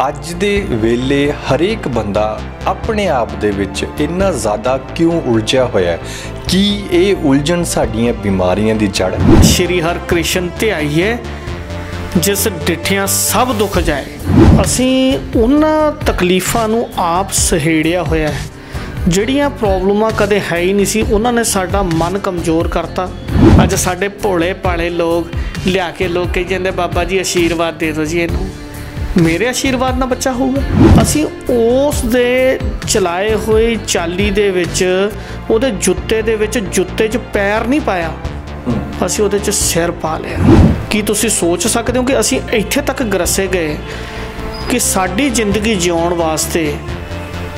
ਅੱਜ ਦੇ ਵੇਲੇ ਹਰੇਕ ਬੰਦਾ ਆਪਣੇ ਆਪ ਦੇ ਵਿੱਚ ਇੰਨਾ ਜ਼ਿਆਦਾ ਕਿਉਂ ਉਲਝਿਆ ਹੋਇਆ ਹੈ? ਕੀ ਇਹ ਉਲਝਣ ਸਾਡੀਆਂ ਬਿਮਾਰੀਆਂ ਦੀ ਜੜ ਹੈ? ਸ਼੍ਰੀ ਹਰਿਕ੍ਰਿਸ਼ਨ ਧਿਆਈਏ ਜਿਸ ਡਿਠਿਆਂ ਸਭ ਦੁੱਖ ਜਾਏ। ਅਸੀਂ ਉਹਨਾਂ ਤਕਲੀਫਾਂ ਨੂੰ ਆਪ ਸਹੇੜਿਆ ਹੋਇਆ ਹੈ ਜਿਹੜੀਆਂ ਪ੍ਰੋਬਲਮਾਂ ਕਦੇ ਹੈ ਹੀ ਨਹੀਂ ਸੀ। ਉਹਨਾਂ ਨੇ ਸਾਡਾ ਮਨ ਕਮਜ਼ੋਰ ਕਰਤਾ। ਅੱਜ ਸਾਡੇ ਭੋਲੇ ਭਾਲੇ ਲੋਕ ਲਿਆ ਕੇ ਲੋਕ ਕਹੀ ਜਾਂਦੇ ਬਾਬਾ ਜੀ ਆਸ਼ੀਰਵਾਦ ਦੇ ਦਿਓ ਜੀ ਇਹਨੂੰ। ਮੇਰੇ ਆਸ਼ੀਰਵਾਦ ਨਾਲ ਬੱਚਾ ਹੋਊਗਾ? ਅਸੀਂ ਉਸ ਦੇ ਚਲਾਏ ਹੋਏ ਚਾਲੀ ਦੇ ਵਿੱਚ ਉਹਦੇ ਜੁੱਤੇ 'ਚ ਪੈਰ ਨਹੀਂ ਪਾਇਆ, ਅਸੀਂ ਉਹਦੇ 'ਚ ਸਿਰ ਪਾ ਲਿਆ। ਕੀ ਤੁਸੀਂ ਸੋਚ ਸਕਦੇ ਹੋ ਕਿ ਅਸੀਂ ਇੱਥੇ ਤੱਕ ਗਰਸੇ ਗਏ ਕਿ ਸਾਡੀ ਜ਼ਿੰਦਗੀ ਜਿਉਣ ਵਾਸਤੇ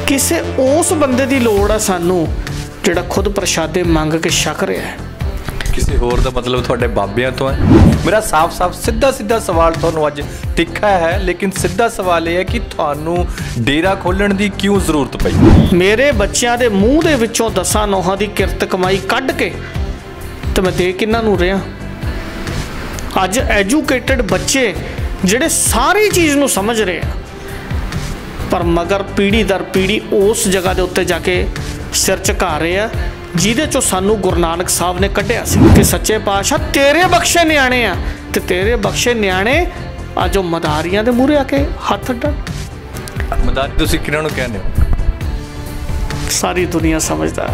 ਕਿਸੇ ਉਸ ਬੰਦੇ ਦੀ ਲੋੜ ਆ ਸਾਨੂੰ ਜਿਹੜਾ ਖੁਦ ਪ੍ਰਸ਼ਾਦੇ ਮੰਗ ਕੇ ਛਕ ਰਿਹਾ ਹੈ। ਕਿਸੇ ਹੋਰ ਦਾ ਮਤਲਬ ਤੁਹਾਡੇ ਬਾਬਿਆਂ ਤੋਂ ਹੈ? ਮੇਰਾ ਸਾਫ਼ ਸਿੱਧਾ ਸਵਾਲ ਤੁਹਾਨੂੰ ਅੱਜ ਤਿੱਖਾ ਹੈ, ਲੇਕਿਨ ਸਿੱਧਾ ਸਵਾਲ ਇਹ ਹੈ ਕਿ ਤੁਹਾਨੂੰ ਡੇਰਾ ਖੋਲ੍ਹਣ ਦੀ ਕਿਉਂ ਜ਼ਰੂਰਤ ਪਈ? ਮੇਰੇ ਬੱਚਿਆਂ ਦੇ ਮੂੰਹ ਦੇ ਵਿੱਚੋਂ 10 ਨੋਹਾਂ ਦੀ ਕਿਰਤ ਕਮਾਈ ਕੱਢ ਕੇ ਤੇ ਮੈਂ ਦੇ ਕਿਹਨਾਂ ਨੂੰ ਰਿਹਾ। ਅੱਜ ਐਜੂਕੇਟਡ ਬੱਚੇ ਜਿਹੜੇ ਸਾਰੀ ਚੀਜ਼ ਨੂੰ ਸਮਝ ਰਹੇ ਆ, ਪਰ ਮਗਰ ਪੀੜ੍ਹੀ ਦਰ ਪੀੜ੍ਹੀ ਉਸ ਜਗ੍ਹਾ ਦੇ ਉੱਤੇ ਜਾ ਕੇ ਸਿਰ ਝੁਕਾ ਰਹੇ ਆ ਜਿਹਦੇ 'ਚੋਂ ਸਾਨੂੰ ਗੁਰੂ ਨਾਨਕ ਸਾਹਿਬ ਨੇ ਕੱਢਿਆ ਸੀ ਕਿ ਸੱਚੇ ਪਾਤਸ਼ਾਹ ਤੇਰੇ ਬਖਸ਼ੇ ਨਿਆਣੇ ਆ, ਤੇ ਤੇਰੇ ਬਖਸ਼ੇ ਨਿਆਣੇ ਅੱਜ ਉਹ ਮਦਾਰੀਆਂ ਦੇ ਮੂਹਰੇ ਆ ਕੇ ਹੱਥ ਅੱਡਣ। ਮਦਾਰੀ ਤੁਸੀਂ ਕਿਹਨਾਂ ਨੂੰ ਕਹਿੰਦੇ ਹੋ? ਸਾਰੀ ਦੁਨੀਆ ਸਮਝਦਾ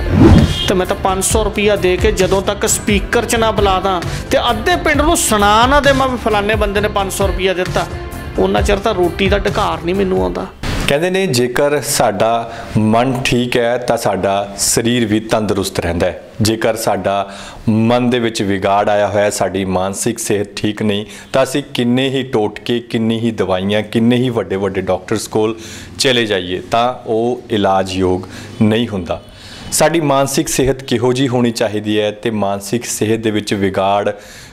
ਤੇ ਮੈਂ ਤਾਂ 500 ਰੁਪਈਆ ਦੇ ਕੇ ਜਦੋਂ ਤੱਕ ਸਪੀਕਰ 'ਚ ਨਾ ਬੁਲਾ ਦਾਂ ਤੇ ਅੱਧੇ ਪਿੰਡ ਨੂੰ ਸੁਣਾ ਨਾ ਦੇ ਮੈਂ ਫਲਾਣੇ ਬੰਦੇ ਨੇ 500 ਰੁਪਈਆ ਦਿੱਤਾ, ਉਹਨਾਂ ਚਿਰ ਤਾਂ ਰੋਟੀ ਦਾ ਢਕਾਰ ਨਹੀਂ ਮੈਨੂੰ ਆਉਂਦਾ। ਕਹਿੰਦੇ ਨੇ ਜੇਕਰ ਸਾਡਾ ਮਨ ਠੀਕ ਹੈ ਤਾਂ ਸਾਡਾ ਸਰੀਰ ਵੀ ਤੰਦਰੁਸਤ ਰਹਿੰਦਾ ਹੈ। ਜੇਕਰ ਸਾਡਾ ਮਨ ਦੇ ਵਿੱਚ ਵਿਗਾੜ ਆਇਆ ਹੋਇਆ, ਸਾਡੀ ਮਾਨਸਿਕ ਸਿਹਤ ਠੀਕ ਨਹੀਂ, ਤਾਂ ਅਸੀਂ ਕਿੰਨੇ ਹੀ ਟੋਟਕੇ, ਕਿੰਨੀ ਹੀ ਦਵਾਈਆਂ, ਕਿੰਨੇ ਹੀ ਵੱਡੇ ਡਾਕਟਰਸ ਕੋਲ ਚਲੇ ਜਾਈਏ ਤਾਂ ਉਹ ਇਲਾਜ ਯੋਗ ਨਹੀਂ ਹੁੰਦਾ। ਸਾਡੀ ਮਾਨਸਿਕ ਸਿਹਤ ਕਿਹੋ ਜਿਹੀ ਹੋਣੀ ਚਾਹੀਦੀ ਹੈ ਤੇ ਮਾਨਸਿਕ ਸਿਹਤ ਦੇ ਵਿੱਚ ਵਿਗਾੜ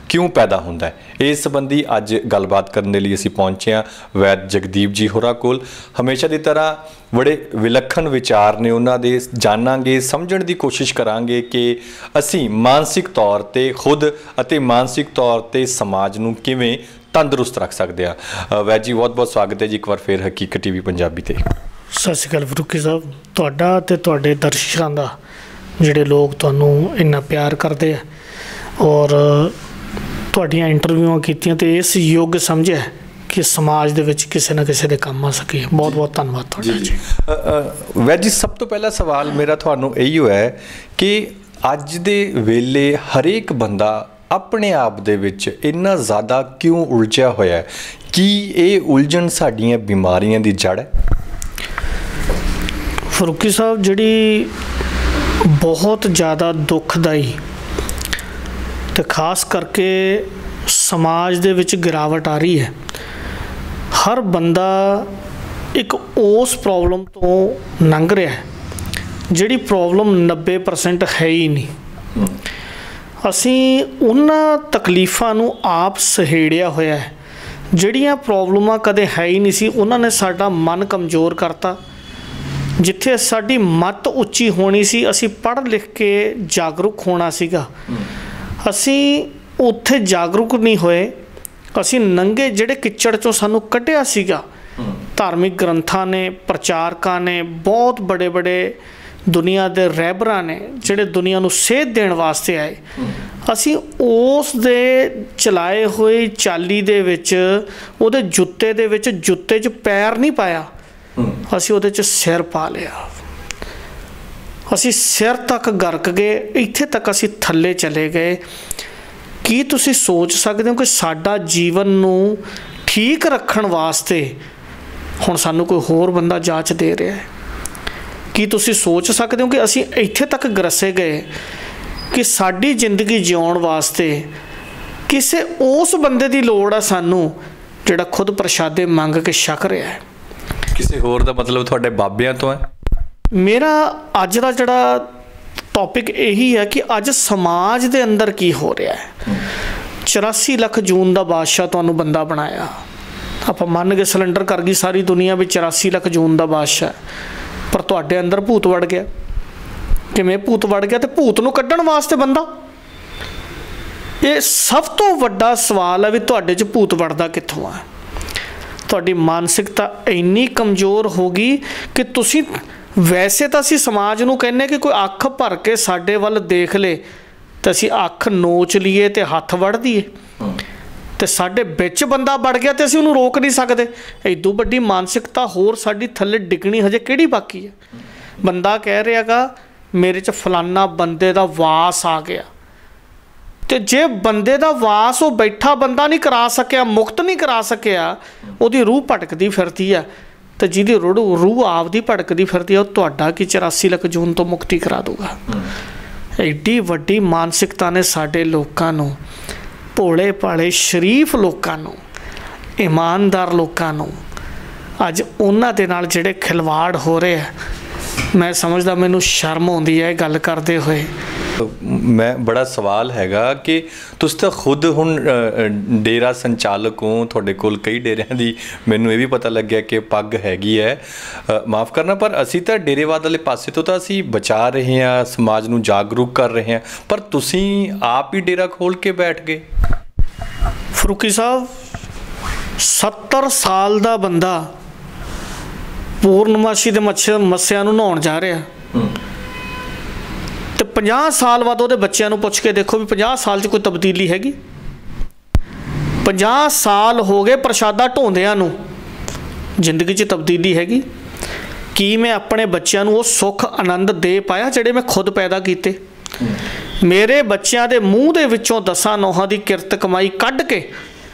ਕਿਉਂ ਪੈਦਾ ਹੁੰਦਾ ਹੈ, ਇਸ ਸੰਬੰਧੀ ਅੱਜ ਗੱਲਬਾਤ ਕਰਨ ਦੇ ਲਈ ਅਸੀਂ ਪਹੁੰਚੇ ਹਾਂ ਵੈਦ ਜਗਦੀਪ ਜੀ ਹੋਰਾਂ ਕੋਲ। ਹਮੇਸ਼ਾ ਦੀ ਤਰ੍ਹਾਂ ਬੜੇ ਵਿਲੱਖਣ ਵਿਚਾਰ ਨੇ ਉਹਨਾਂ ਦੇ, ਜਾਣਾਂਗੇ, ਸਮਝਣ ਦੀ ਕੋਸ਼ਿਸ਼ ਕਰਾਂਗੇ ਕਿ ਅਸੀਂ ਮਾਨਸਿਕ ਤੌਰ 'ਤੇ ਖੁਦ ਅਤੇ ਮਾਨਸਿਕ ਤੌਰ 'ਤੇ ਸਮਾਜ ਨੂੰ ਕਿਵੇਂ ਤੰਦਰੁਸਤ ਰੱਖ ਸਕਦੇ ਹਾਂ। ਵੈਦ ਜੀ ਬਹੁਤ ਸਵਾਗਤ ਹੈ ਜੀ ਇੱਕ ਵਾਰ ਫਿਰ ਹਕੀਕਤ ਟੀਵੀ ਪੰਜਾਬੀ 'ਤੇ। ਸਤਿ ਸ਼੍ਰੀ ਅਕਾਲ ਫਰੂਕੀ ਸਾਹਿਬ, ਤੁਹਾਡਾ ਅਤੇ ਤੁਹਾਡੇ ਦਰਸ਼ਕਾਂ ਦਾ ਜਿਹੜੇ ਲੋਕ ਤੁਹਾਨੂੰ ਇੰਨਾ ਪਿਆਰ ਕਰਦੇ ਆ ਔਰ ਤੁਹਾਡੀਆਂ ਇੰਟਰਵਿਊਆਂ ਕੀਤੀਆਂ ਤੇ ਇਸ ਯੋਗ ਸਮਝਿਆ ਕਿ ਸਮਾਜ ਦੇ ਵਿੱਚ ਕਿਸੇ ਨਾ ਕਿਸੇ ਦੇ ਕੰਮ ਆ ਸਕੇ। ਬਹੁਤ ਧੰਨਵਾਦ ਤੁਹਾਡਾ ਜੀ। ਵੈਦ ਜੀ, ਸਭ ਤੋਂ ਪਹਿਲਾ ਸਵਾਲ ਮੇਰਾ ਤੁਹਾਨੂੰ ਇਹੀ ਹੈ ਕਿ ਅੱਜ ਦੇ ਵੇਲੇ ਹਰੇਕ ਬੰਦਾ ਆਪਣੇ ਆਪ ਦੇ ਵਿੱਚ ਇੰਨਾ ਜ਼ਿਆਦਾ ਕਿਉਂ ਉਲਝਿਆ ਹੋਇਆ ਹੈ? ਕੀ ਇਹ ਉਲਝਣ ਸਾਡੀਆਂ ਬਿਮਾਰੀਆਂ ਦੀ ਜੜ ਹੈ? ਫਰੂਕੀ ਸਾਹਿਬ, ਜਿਹੜੀ ਬਹੁਤ ਜ਼ਿਆਦਾ ਦੁਖਦਾਈ ਤੇ ਖਾਸ ਕਰਕੇ ਸਮਾਜ ਦੇ ਵਿੱਚ ਗਿਰਾਵਟ ਆ ਰਹੀ ਹੈ। ਹਰ ਬੰਦਾ ਇੱਕ ਉਸ ਪ੍ਰੋਬਲਮ ਤੋਂ ਲੰਘ ਰਿਹਾ ਹੈ ਜਿਹੜੀ ਪ੍ਰੋਬਲਮ 90% ਹੈ ਹੀ ਨਹੀਂ। ਅਸੀਂ ਉਹਨਾਂ ਤਕਲੀਫਾਂ ਨੂੰ ਆਪ ਸਹੇੜਿਆ ਹੋਇਆ ਹੈ ਜਿਹੜੀਆਂ ਪ੍ਰੋਬਲਮਾਂ ਕਦੇ ਹੈ ਹੀ ਨਹੀਂ ਸੀ। ਉਹਨਾਂ ਨੇ ਸਾਡਾ ਮਨ ਕਮਜ਼ੋਰ ਕਰਤਾ। ਜਿੱਥੇ ਸਾਡੀ ਮੱਤ ਉੱਚੀ ਹੋਣੀ ਸੀ, ਅਸੀਂ ਪੜ੍ਹ ਲਿਖ ਕੇ ਜਾਗਰੂਕ ਹੋਣਾ ਸੀਗਾ, ਅਸੀਂ ਉੱਥੇ ਜਾਗਰੂਕ ਨਹੀਂ ਹੋਏ। ਅਸੀਂ ਨੰਗੇ ਜਿਹੜੇ ਕਿੱਚੜ 'ਚੋਂ ਸਾਨੂੰ ਕੱਢਿਆ ਸੀਗਾ ਧਾਰਮਿਕ ਗ੍ਰੰਥਾਂ ਨੇ, ਪ੍ਰਚਾਰਕਾਂ ਨੇ, ਬਹੁਤ ਵੱਡੇ ਦੁਨੀਆ ਦੇ ਰਹਿਬਰਾਂ ਨੇ ਜਿਹੜੇ ਦੁਨੀਆ ਨੂੰ ਸੇਧ ਦੇਣ ਵਾਸਤੇ ਆਏ, ਅਸੀਂ ਉਸ ਦੇ ਚਲਾਏ ਹੋਏ ਚਾਲੀ ਦੇ ਵਿੱਚ ਉਹਦੇ ਜੁੱਤੇ 'ਚ ਪੈਰ ਨਹੀਂ ਪਾਇਆ, ਅਸੀਂ ਉਹਦੇ 'ਚ ਸਿਰ ਪਾ ਲਿਆ। ਅਸੀਂ ਸਿਰ ਤੱਕ ਗਰਕ ਗਏ, ਇੱਥੇ ਤੱਕ ਅਸੀਂ ਥੱਲੇ ਚਲੇ ਗਏ। ਕੀ ਤੁਸੀਂ ਸੋਚ ਸਕਦੇ ਹੋ ਕਿ ਸਾਡਾ ਜੀਵਨ ਨੂੰ ਠੀਕ ਰੱਖਣ ਵਾਸਤੇ ਹੁਣ ਸਾਨੂੰ ਕੋਈ ਹੋਰ ਬੰਦਾ ਜਾਂਚ ਦੇ ਰਿਹਾ ਹੈ? ਕੀ ਤੁਸੀਂ ਸੋਚ ਸਕਦੇ ਹੋ ਕਿ ਅਸੀਂ ਇੱਥੇ ਤੱਕ ਗਰਸੇ ਗਏ ਕਿ ਸਾਡੀ ਜ਼ਿੰਦਗੀ ਜਿਉਣ ਵਾਸਤੇ ਕਿਸੇ ਉਸ ਬੰਦੇ ਦੀ ਲੋੜ ਆ ਸਾਨੂੰ ਜਿਹੜਾ ਖੁਦ ਪ੍ਰਸ਼ਾਦੇ ਮੰਗ ਕੇ ਛਕ ਰਿਹਾ ਹੈ? ਕਿਸੇ ਹੋਰ ਦਾ ਮਤਲਬ ਤੁਹਾਡੇ ਬਾਬਿਆਂ ਤੋਂ ਹੈ? ਮੇਰਾ ਅੱਜ ਦਾ ਜਿਹੜਾ ਟੌਪਿਕ ਇਹੀ ਹੈ ਕਿ ਅੱਜ ਸਮਾਜ ਦੇ ਅੰਦਰ ਕੀ ਹੋ ਰਿਹਾ ਹੈ। 84 ਲੱਖ ਜੂਨ ਦਾ ਬਾਦਸ਼ਾਹ ਤੁਹਾਨੂੰ ਬੰਦਾ ਬਣਾਇਆ। ਆਪਾਂ ਮੰਨ ਕੇ ਸਿਲੰਡਰ ਕਰ ਗਈ ਸਾਰੀ ਦੁਨੀਆ ਵੀ 84 ਲੱਖ ਜੂਨ ਦਾ ਬਾਦਸ਼ਾਹ, ਪਰ ਤੁਹਾਡੇ ਅੰਦਰ ਭੂਤ ਵੜ ਗਿਆ। ਕਿਵੇਂ ਭੂਤ ਵੜ ਗਿਆ? ਤੇ ਭੂਤ ਨੂੰ ਕੱਢਣ ਵਾਸਤੇ ਬੰਦਾ। ਇਹ ਸਭ ਤੋਂ ਵੱਡਾ ਸਵਾਲ ਹੈ ਵੀ ਤੁਹਾਡੇ 'ਚ ਭੂਤ ਵੜਦਾ ਕਿੱਥੋਂ ਆ। ਤੁਹਾਡੀ ਮਾਨਸਿਕਤਾ ਇੰਨੀ ਕਮਜ਼ੋਰ ਹੋ ਗਈ ਕਿ ਤੁਸੀਂ ਵੈਸੇ ਤਾਂ ਅਸੀਂ ਸਮਾਜ ਨੂੰ ਕਹਿੰਦੇ ਕਿ ਕੋਈ ਅੱਖ ਭਰ ਕੇ ਸਾਡੇ ਵੱਲ ਦੇਖ ਲੇ ਤਾਂ ਅਸੀਂ ਅੱਖ ਨੋਚ ਲਈਏ ਅਤੇ ਹੱਥ ਵੱਢ ਦਈਏ, ਅਤੇ ਸਾਡੇ ਵਿੱਚ ਬੰਦਾ ਵੜ ਗਿਆ ਅਤੇ ਅਸੀਂ ਉਹਨੂੰ ਰੋਕ ਨਹੀਂ ਸਕਦੇ। ਐਦੋਂ ਵੱਡੀ ਮਾਨਸਿਕਤਾ ਹੋਰ ਸਾਡੀ ਥੱਲੇ ਡਿੱਗਣੀ ਹਜੇ ਕਿਹੜੀ ਬਾਕੀ ਹੈ। ਬੰਦਾ ਕਹਿ ਰਿਹਾ ਗਾ ਮੇਰੇ 'ਚ ਫਲਾਨਾ ਬੰਦੇ ਦਾ ਵਾਸ ਆ ਗਿਆ, ਅਤੇ ਜੇ ਬੰਦੇ ਦਾ ਵਾਸ ਉਹ ਬੈਠਾ ਬੰਦਾ ਨਹੀਂ ਕਰਾ ਸਕਿਆ, ਮੁਕਤ ਨਹੀਂ ਕਰਾ ਸਕਿਆ, ਉਹਦੀ ਰੂਹ ਭਟਕਦੀ ਫਿਰਦੀ ਆ, ਅਤੇ ਜਿਹਦੀ ਰੂਹ ਆਪਦੀ ਭਟਕਦੀ ਫਿਰਦੀ ਆ ਉਹ ਤੁਹਾਡਾ ਕੀ 84 ਲੱਖ ਜੂਨ ਤੋਂ ਮੁਕਤੀ ਕਰਾ ਦੂਗਾ। ਐਡੀ ਵੱਡੀ ਮਾਨਸਿਕਤਾ ਨੇ ਸਾਡੇ ਲੋਕਾਂ ਨੂੰ, ਭੋਲੇ ਭਾਲੇ ਸ਼ਰੀਫ ਲੋਕਾਂ ਨੂੰ, ਇਮਾਨਦਾਰ ਲੋਕਾਂ ਨੂੰ, ਅੱਜ ਉਹਨਾਂ ਦੇ ਨਾਲ ਜਿਹੜੇ ਖਿਲਵਾੜ ਹੋ ਰਹੇ ਆ, ਮੈਂ ਸਮਝਦਾ ਮੈਨੂੰ ਸ਼ਰਮ ਆਉਂਦੀ ਹੈ ਇਹ ਗੱਲ ਕਰਦੇ ਹੋਏ। ਮੈਂ ਬੜਾ ਸਵਾਲ ਹੈਗਾ ਕਿ ਤੁਸੀਂ ਤਾਂ ਖੁਦ ਹੁਣ ਡੇਰਾ ਸੰਚਾਲਕ ਹੋ, ਤੁਹਾਡੇ ਕੋਲ ਕਈ ਡੇਰਿਆਂ ਦੀ ਮੈਨੂੰ ਇਹ ਵੀ ਪਤਾ ਲੱਗਿਆ ਕਿ ਪੱਗ ਹੈਗੀ ਹੈ, ਮਾफ़ ਕਰਨਾ, ਪਰ ਅਸੀਂ ਤਾਂ ਡੇਰੇਵਾਦ ਵਾਲੇ ਪਾਸੇ ਤੋਂ ਤਾਂ ਅਸੀਂ ਬਚਾ ਰਹੇ ਹਾਂ, ਸਮਾਜ ਨੂੰ ਜਾਗਰੂਕ ਕਰ ਰਹੇ ਹਾਂ, ਪਰ ਤੁਸੀਂ ਆਪ ਹੀ ਡੇਰਾ ਖੋਲ੍ਹ ਕੇ ਬੈਠ ਗਏ। ਫਰੂਕੀ ਸਾਹਿਬ 70 ਸਾਲ ਦਾ ਬੰਦਾ ਪੂਰਨਮਾਸ਼ੀ ਦੇ ਮੱਸਿਆ ਨੂੰ ਨਹਾਉਣ ਜਾ ਰਿਹਾ, ਅਤੇ 50 ਸਾਲ ਬਾਅਦ ਉਹਦੇ ਬੱਚਿਆਂ ਨੂੰ ਪੁੱਛ ਕੇ ਦੇਖੋ ਵੀ 50 ਸਾਲ 'ਚ ਕੋਈ ਤਬਦੀਲੀ ਹੈਗੀ? 50 ਸਾਲ ਹੋ ਗਏ ਪ੍ਰਸ਼ਾਦਾ ਢੋਂਦਿਆਂ ਨੂੰ, ਜ਼ਿੰਦਗੀ 'ਚ ਤਬਦੀਲੀ ਹੈਗੀ? ਕੀ ਮੈਂ ਆਪਣੇ ਬੱਚਿਆਂ ਨੂੰ ਉਹ ਸੁੱਖ ਆਨੰਦ ਦੇ ਪਾਇਆ ਜਿਹੜੇ ਮੈਂ ਖੁਦ ਪੈਦਾ ਕੀਤੇ? ਮੇਰੇ ਬੱਚਿਆਂ ਦੇ ਮੂੰਹ ਦੇ ਵਿੱਚੋਂ 10 ਨੋਹਾਂ ਦੀ ਕਿਰਤ ਕਮਾਈ ਕੱਢ ਕੇ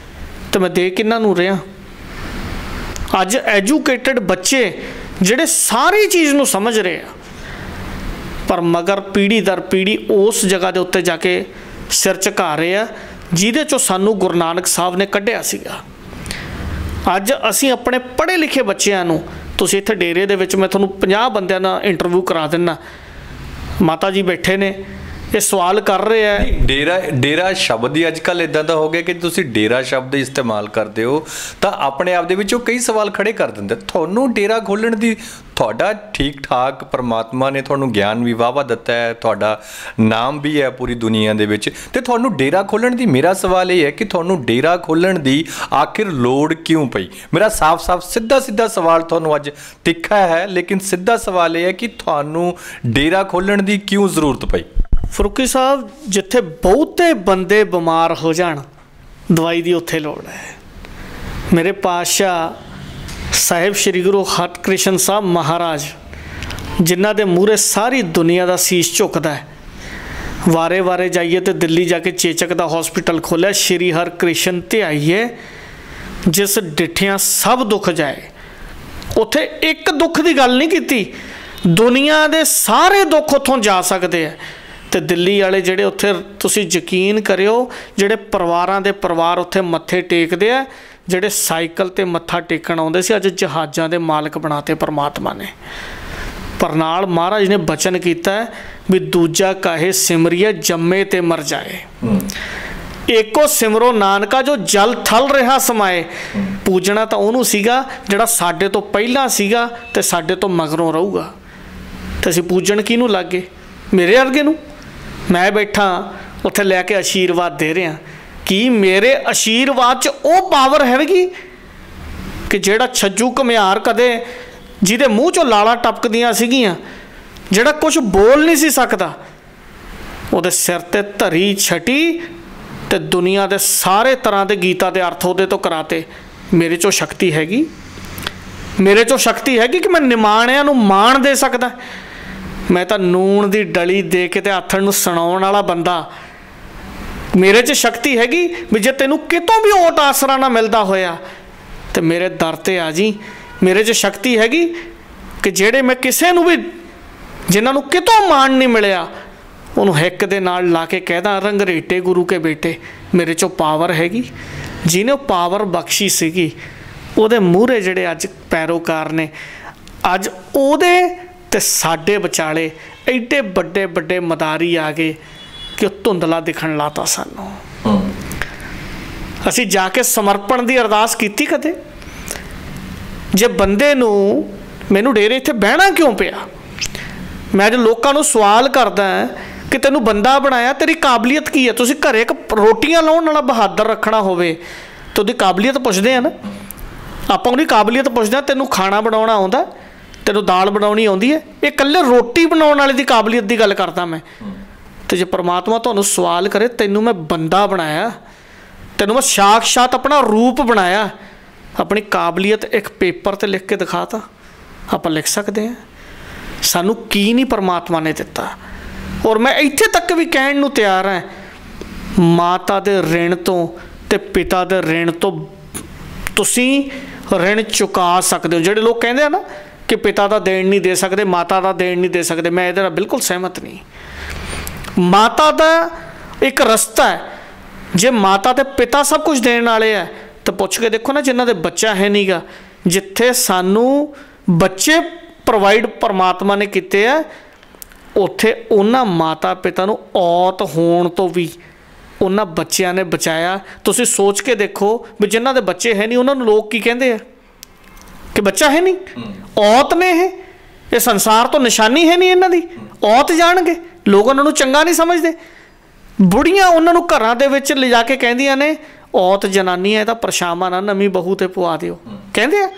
ਤੇ ਮੈਂ ਦੇ ਕਿਹਨਾਂ ਨੂੰ ਰਿਹਾ? ਅੱਜ ਐਜੂਕੇਟਡ ਬੱਚੇ ਜਿਹੜੇ ਸਾਰੀ ਚੀਜ਼ ਨੂੰ ਸਮਝ ਰਹੇ ਆ, ਪਰ ਮਗਰ ਪੀੜ੍ਹੀ ਦਰ ਪੀੜ੍ਹੀ ਉਸ ਜਗ੍ਹਾ ਦੇ ਉੱਤੇ ਜਾ ਕੇ ਸਿਰ ਝੁਕਾ ਰਹੇ ਆ ਜਿਹਦੇ 'ਚੋਂ ਸਾਨੂੰ ਗੁਰੂ ਨਾਨਕ ਸਾਹਿਬ ਨੇ ਕੱਢਿਆ ਸੀਗਾ। ਅੱਜ ਅਸੀਂ ਆਪਣੇ ਪੜ੍ਹੇ ਲਿਖੇ ਬੱਚਿਆਂ ਨੂੰ, ਤੁਸੀਂ ਇੱਥੇ ਡੇਰੇ ਦੇ ਵਿੱਚ ਮੈਂ ਤੁਹਾਨੂੰ 50 ਬੰਦਿਆਂ ਦਾ ਇੰਟਰਵਿਊ ਕਰਾ ਦਿੰਦਾ, ਮਾਤਾ ਜੀ ਬੈਠੇ ਨੇ, ਇਹ ਸਵਾਲ ਕਰ ਰਹੇ ਆ। ਡੇਰਾ ਸ਼ਬਦ ਹੀ ਅੱਜ ਕੱਲ੍ਹ ਇੱਦਾਂ ਦਾ ਹੋ ਗਿਆ ਕਿ ਤੁਸੀਂ ਡੇਰਾ ਸ਼ਬਦ ਇਸਤੇਮਾਲ ਕਰਦੇ ਹੋ ਤਾਂ ਆਪਣੇ ਆਪ ਦੇ ਵਿੱਚੋਂ ਕਈ ਸਵਾਲ ਖੜੇ ਕਰ ਦਿੰਦੇ। ਤੁਹਾਨੂੰ ਡੇਰਾ ਖੋਲ੍ਹਣ ਦੀ, ਤੁਹਾਡਾ ਠੀਕ ਠਾਕ ਪਰਮਾਤਮਾ ਨੇ ਤੁਹਾਨੂੰ ਗਿਆਨ ਵੀ ਵਾਹਵਾ ਦਿੱਤਾ ਹੈ, ਤੁਹਾਡਾ ਨਾਮ ਵੀ ਹੈ ਪੂਰੀ ਦੁਨੀਆ ਦੇ ਵਿੱਚ, ਅਤੇ ਤੁਹਾਨੂੰ ਡੇਰਾ ਖੋਲ੍ਹਣ ਦੀ, ਮੇਰਾ ਸਵਾਲ ਇਹ ਹੈ ਕਿ ਤੁਹਾਨੂੰ ਡੇਰਾ ਖੋਲ੍ਹਣ ਦੀ ਆਖਿਰ ਲੋੜ ਕਿਉਂ ਪਈ? ਮੇਰਾ ਸਾਫ਼ ਸਿੱਧਾ ਸਵਾਲ ਤੁਹਾਨੂੰ ਅੱਜ ਤਿੱਖਾ ਹੈ, ਲੇਕਿਨ ਸਿੱਧਾ ਸਵਾਲ ਇਹ ਹੈ ਕਿ ਤੁਹਾਨੂੰ ਡੇਰਾ ਖੋਲ੍ਹਣ ਦੀ ਕਿਉਂ ਜ਼ਰੂਰਤ ਪਈ? ਫਰੂਕੀ ਸਾਹਿਬ, ਜਿੱਥੇ ਬਹੁਤੇ ਬੰਦੇ ਬਿਮਾਰ ਹੋ ਜਾਣ ਦਵਾਈ ਦੀ ਉੱਥੇ ਲੋੜ ਹੈ। ਮੇਰੇ ਪਾਤਸ਼ਾਹ ਸਾਹਿਬ ਸ਼੍ਰੀ ਗੁਰੂ ਹਰਕ੍ਰਿਸ਼ਨ ਸਾਹਿਬ ਮਹਾਰਾਜ, ਜਿਨ੍ਹਾਂ ਦੇ ਮੂਹਰੇ ਸਾਰੀ ਦੁਨੀਆ ਦਾ ਸੀਸ ਝੁਕਦਾ ਹੈ, ਵਾਰੇ ਜਾਈਏ ਤੇ ਦਿੱਲੀ ਜਾ ਕੇ ਚੇਚਕ ਦਾ ਹਸਪੀਟਲ ਖੋਲ੍ਹਿਆ, ਸ਼੍ਰੀ ਹਰਕ੍ਰਿਸ਼ਨ ਧਿਆਈਏ ਜਿਸ ਡਿੱਠਿਆਂ ਸਭ ਦੁੱਖ ਜਾਏ। ਉੱਥੇ ਇੱਕ ਦੁੱਖ ਦੀ ਗੱਲ ਨਹੀਂ ਕੀਤੀ, ਦੁਨੀਆ ਦੇ ਸਾਰੇ ਦੁੱਖ ਉੱਥੋਂ ਜਾ ਸਕਦੇ ਆ। ਅਤੇ ਦਿੱਲੀ ਵਾਲੇ ਜਿਹੜੇ ਉੱਥੇ, ਤੁਸੀਂ ਯਕੀਨ ਕਰਿਓ, ਜਿਹੜੇ ਪਰਿਵਾਰਾਂ ਦੇ ਪਰਿਵਾਰ ਉੱਥੇ ਮੱਥੇ ਟੇਕਦੇ ਆ, ਜਿਹੜੇ ਸਾਈਕਲ 'ਤੇ ਮੱਥਾ ਟੇਕਣ ਆਉਂਦੇ ਸੀ, ਅੱਜ ਜਹਾਜ਼ਾਂ ਦੇ ਮਾਲਕ ਬਣਾਤੇ ਪਰਮਾਤਮਾ ਨੇ। ਪਰ ਨਾਲ ਮਹਾਰਾਜ ਨੇ ਬਚਨ ਕੀਤਾ ਵੀ ਦੂਜਾ ਕਾਹੇ ਸਿਮਰੀਏ ਜੰਮੇ ਤੇ ਮਰ ਜਾਏ, ਏਕੋ ਸਿਮਰੋ ਨਾਨਕਾ ਜੋ ਜਲ ਥਲ ਰਿਹਾ ਸਮਾਏ। ਪੂਜਣਾ ਤਾਂ ਉਹਨੂੰ ਸੀਗਾ ਜਿਹੜਾ ਸਾਡੇ ਤੋਂ ਪਹਿਲਾਂ ਸੀਗਾ ਅਤੇ ਸਾਡੇ ਤੋਂ ਮਗਰੋਂ ਰਹੂਗਾ, ਅਤੇ ਅਸੀਂ ਪੂਜਣ ਕਿਹਨੂੰ ਲੱਗ ਗਏ? ਮੇਰੇ ਵਰਗੇ ਨੂੰ। ਮੈਂ ਬੈਠਾ ਉੱਥੇ ਲੈ ਕੇ ਆਸ਼ੀਰਵਾਦ ਦੇ ਰਿਹਾ, ਕੀ ਮੇਰੇ ਆਸ਼ੀਰਵਾਦ 'ਚ ਉਹ ਪਾਵਰ ਹੈਗੀ ਕਿ ਜਿਹੜਾ ਛੱਜੂ ਘੁਮਿਆਰ ਕਦੇ ਜਿਹਦੇ ਮੂੰਹ 'ਚੋਂ ਲਾਲਾਂ ਟਪਕਦੀਆਂ ਸੀਗੀਆਂ, ਜਿਹੜਾ ਕੁਛ ਬੋਲ ਨਹੀਂ ਸੀ ਸਕਦਾ, ਉਹਦੇ ਸਿਰ 'ਤੇ ਧਰੀ ਛਟੀ ਅਤੇ ਦੁਨੀਆ ਦੇ ਸਾਰੇ ਤਰ੍ਹਾਂ ਦੇ ਗੀਤਾਂ ਦੇ ਅਰਥ ਉਹਦੇ ਤੋਂ ਕਰਾਤੇ। ਮੇਰੇ 'ਚੋਂ ਸ਼ਕਤੀ ਹੈਗੀ, ਮੇਰੇ 'ਚੋਂ ਸ਼ਕਤੀ ਹੈਗੀ ਕਿ ਮੈਂ ਨਿਮਾਣਿਆਂ ਨੂੰ ਮਾਣ ਦੇ ਸਕਦਾ। ਮੈਂ ਤਾਂ ਨੂਣ ਦੀ ਡਲੀ ਦੇ ਕੇ ਤੇ ਆਥਣ ਨੂੰ ਸੁਣਾਉਣ ਵਾਲਾ ਬੰਦਾ। ਮੇਰੇ 'ਚ ਸ਼ਕਤੀ ਹੈਗੀ ਵੀ ਜੇ ਤੈਨੂੰ ਕਿਤੋਂ ਵੀ ਓਟ ਆਸਰਾ ਨਾ ਮਿਲਦਾ ਹੋਇਆ ਤੇ ਮੇਰੇ ਦਰ 'ਤੇ ਆ ਜੀ। ਮੇਰੇ 'ਚ ਸ਼ਕਤੀ ਹੈਗੀ ਕਿ ਜਿਹੜੇ ਮੈਂ ਕਿਸੇ ਨੂੰ ਵੀ, ਜਿਨ੍ਹਾਂ ਨੂੰ ਕਿਤੋਂ ਮਾਣ ਨਹੀਂ ਮਿਲਿਆ, ਉਹਨੂੰ ਹਿੱਕ ਦੇ ਨਾਲ ਲਾ ਕੇ ਕਹਿਦਾ ਰੰਗਰੇਟੇ ਗੁਰੂ ਕੇ ਬੇਟੇ। ਮੇਰੇ 'ਚੋਂ ਪਾਵਰ ਹੈਗੀ। ਜਿਹਨੇ ਉਹ ਪਾਵਰ ਬਖਸ਼ੀ ਸੀਗੀ, ਉਹਦੇ ਮੂਹਰੇ ਜਿਹੜੇ ਅੱਜ ਪੈਰੋਕਾਰ ਨੇ, ਅੱਜ ਉਹਦੇ ਅਤੇ ਸਾਡੇ ਵਿਚਾਲੇ ਐਡੇ ਵੱਡੇ ਮਦਾਰੀ ਆ ਗਏ ਕਿ ਉਹ ਧੁੰਦਲਾ ਦਿਖਣ ਲਾਤਾ ਸਾਨੂੰ। ਅਸੀਂ ਜਾ ਕੇ ਸਮਰਪਣ ਦੀ ਅਰਦਾਸ ਕੀਤੀ ਕਦੇ? ਜੇ ਬੰਦੇ ਨੂੰ, ਮੈਨੂੰ ਡੇਰੇ ਇੱਥੇ ਬਹਿਣਾ ਕਿਉਂ ਪਿਆ? ਮੈਂ ਅੱਜ ਲੋਕਾਂ ਨੂੰ ਸਵਾਲ ਕਰਦਾ ਕਿ ਤੈਨੂੰ ਬੰਦਾ ਬਣਾਇਆ, ਤੇਰੀ ਕਾਬਲੀਅਤ ਕੀ ਹੈ? ਤੁਸੀਂ ਘਰੇ ਇੱਕ ਰੋਟੀਆਂ ਲਾਉਣ ਵਾਲਾ ਬਹਾਦਰ ਰੱਖਣਾ ਹੋਵੇ ਤਾਂ ਉਹਦੀ ਕਾਬਲੀਅਤ ਪੁੱਛਦੇ ਆ ਨਾ। ਆਪਾਂ ਉਹਦੀ ਕਾਬਲੀਅਤ ਪੁੱਛਦੇ ਹਾਂ, ਤੈਨੂੰ ਖਾਣਾ ਬਣਾਉਣਾ ਆਉਂਦਾ, ਤੈਨੂੰ ਦਾਲ ਬਣਾਉਣੀ ਆਉਂਦੀ ਹੈ? ਇਹ ਇਕੱਲੇ ਰੋਟੀ ਬਣਾਉਣ ਵਾਲੇ ਦੀ ਕਾਬਲੀਅਤ ਦੀ ਗੱਲ ਕਰਦਾ ਮੈਂ। ਤੇ ਜੇ ਪਰਮਾਤਮਾ ਤੁਹਾਨੂੰ ਸਵਾਲ ਕਰੇ, ਤੈਨੂੰ ਮੈਂ ਬੰਦਾ ਬਣਾਇਆ, ਤੈਨੂੰ ਮੈਂ ਸਾਖਸ਼ਾਤ ਆਪਣਾ ਰੂਪ ਬਣਾਇਆ, ਆਪਣੀ ਕਾਬਲੀਅਤ ਇੱਕ ਪੇਪਰ 'ਤੇ ਲਿਖ ਕੇ ਦਿਖਾ ਤਾ, ਆਪਾਂ ਲਿਖ ਸਕਦੇ ਹਾਂ। ਸਾਨੂੰ ਕੀ ਨਹੀਂ ਪਰਮਾਤਮਾ ਨੇ ਦਿੱਤਾ। ਔਰ ਮੈਂ ਇੱਥੇ ਤੱਕ ਵੀ ਕਹਿਣ ਨੂੰ ਤਿਆਰ ਹਾਂ, ਮਾਤਾ ਦੇ ਰਿਣ ਤੋਂ ਅਤੇ ਪਿਤਾ ਦੇ ਰਿਣ ਤੋਂ ਤੁਸੀਂ ਰਿਣ ਚੁਕਾ ਸਕਦੇ ਹੋ। ਜਿਹੜੇ ਲੋਕ ਕਹਿੰਦੇ ਆ ਨਾ ਕਿ ਪਿਤਾ ਦਾ ਦੇਣ ਨਹੀਂ ਦੇ ਸਕਦੇ, ਮਾਤਾ ਦਾ ਦੇਣ ਨਹੀਂ ਦੇ ਸਕਦੇ, ਮੈਂ ਇਹਦੇ ਨਾਲ ਬਿਲਕੁਲ ਸਹਿਮਤ ਨਹੀਂ। ਮਾਤਾ ਦਾ ਇੱਕ ਰਸਤਾ ਹੈ। ਜੇ ਮਾਤਾ ਅਤੇ ਪਿਤਾ ਸਭ ਕੁਝ ਦੇਣ ਵਾਲੇ ਹੈ ਤਾਂ ਪੁੱਛ ਕੇ ਦੇਖੋ ਨਾ, ਜਿਨ੍ਹਾਂ ਦੇ ਬੱਚਾ ਹੈ ਨਹੀਂ ਗਾ, ਜਿੱਥੇ ਸਾਨੂੰ ਬੱਚੇ ਪ੍ਰੋਵਾਈਡ ਪਰਮਾਤਮਾ ਨੇ ਕੀਤੇ ਆ, ਉੱਥੇ ਉਹਨਾਂ ਮਾਤਾ ਪਿਤਾ ਨੂੰ ਔਤ ਹੋਣ ਤੋਂ ਵੀ ਉਹਨਾਂ ਬੱਚਿਆਂ ਨੇ ਬਚਾਇਆ। ਤੁਸੀਂ ਸੋਚ ਕੇ ਦੇਖੋ ਵੀ ਜਿਨ੍ਹਾਂ ਦੇ ਬੱਚੇ ਹੈ ਨਹੀਂ, ਉਹਨਾਂ ਨੂੰ ਲੋਕ ਕੀ ਕਹਿੰਦੇ ਆ ਕਿ ਬੱਚਾ ਹੈ ਨਹੀਂ, ਔਤ ਨੇ ਇਹ ਸੰਸਾਰ ਤੋਂ ਨਿਸ਼ਾਨੀ ਹੈ ਨਹੀਂ ਇਹਨਾਂ ਦੀ, ਔਤ ਜਾਣਗੇ ਲੋਕ, ਉਹਨਾਂ ਨੂੰ ਚੰਗਾ ਨਹੀਂ ਸਮਝਦੇ। ਬੁੜੀਆਂ ਉਹਨਾਂ ਨੂੰ ਘਰਾਂ ਦੇ ਵਿੱਚ ਲਿਜਾ ਕੇ ਕਹਿੰਦੀਆਂ ਨੇ, ਔਤ ਜਨਾਨੀ ਹੈ, ਇਹਦਾ ਪਰਛਾਵਾਂ ਨਾ ਨਵੀਂ ਬਹੂ 'ਤੇ ਪਵਾ ਦਿਓ, ਕਹਿੰਦੇ ਆ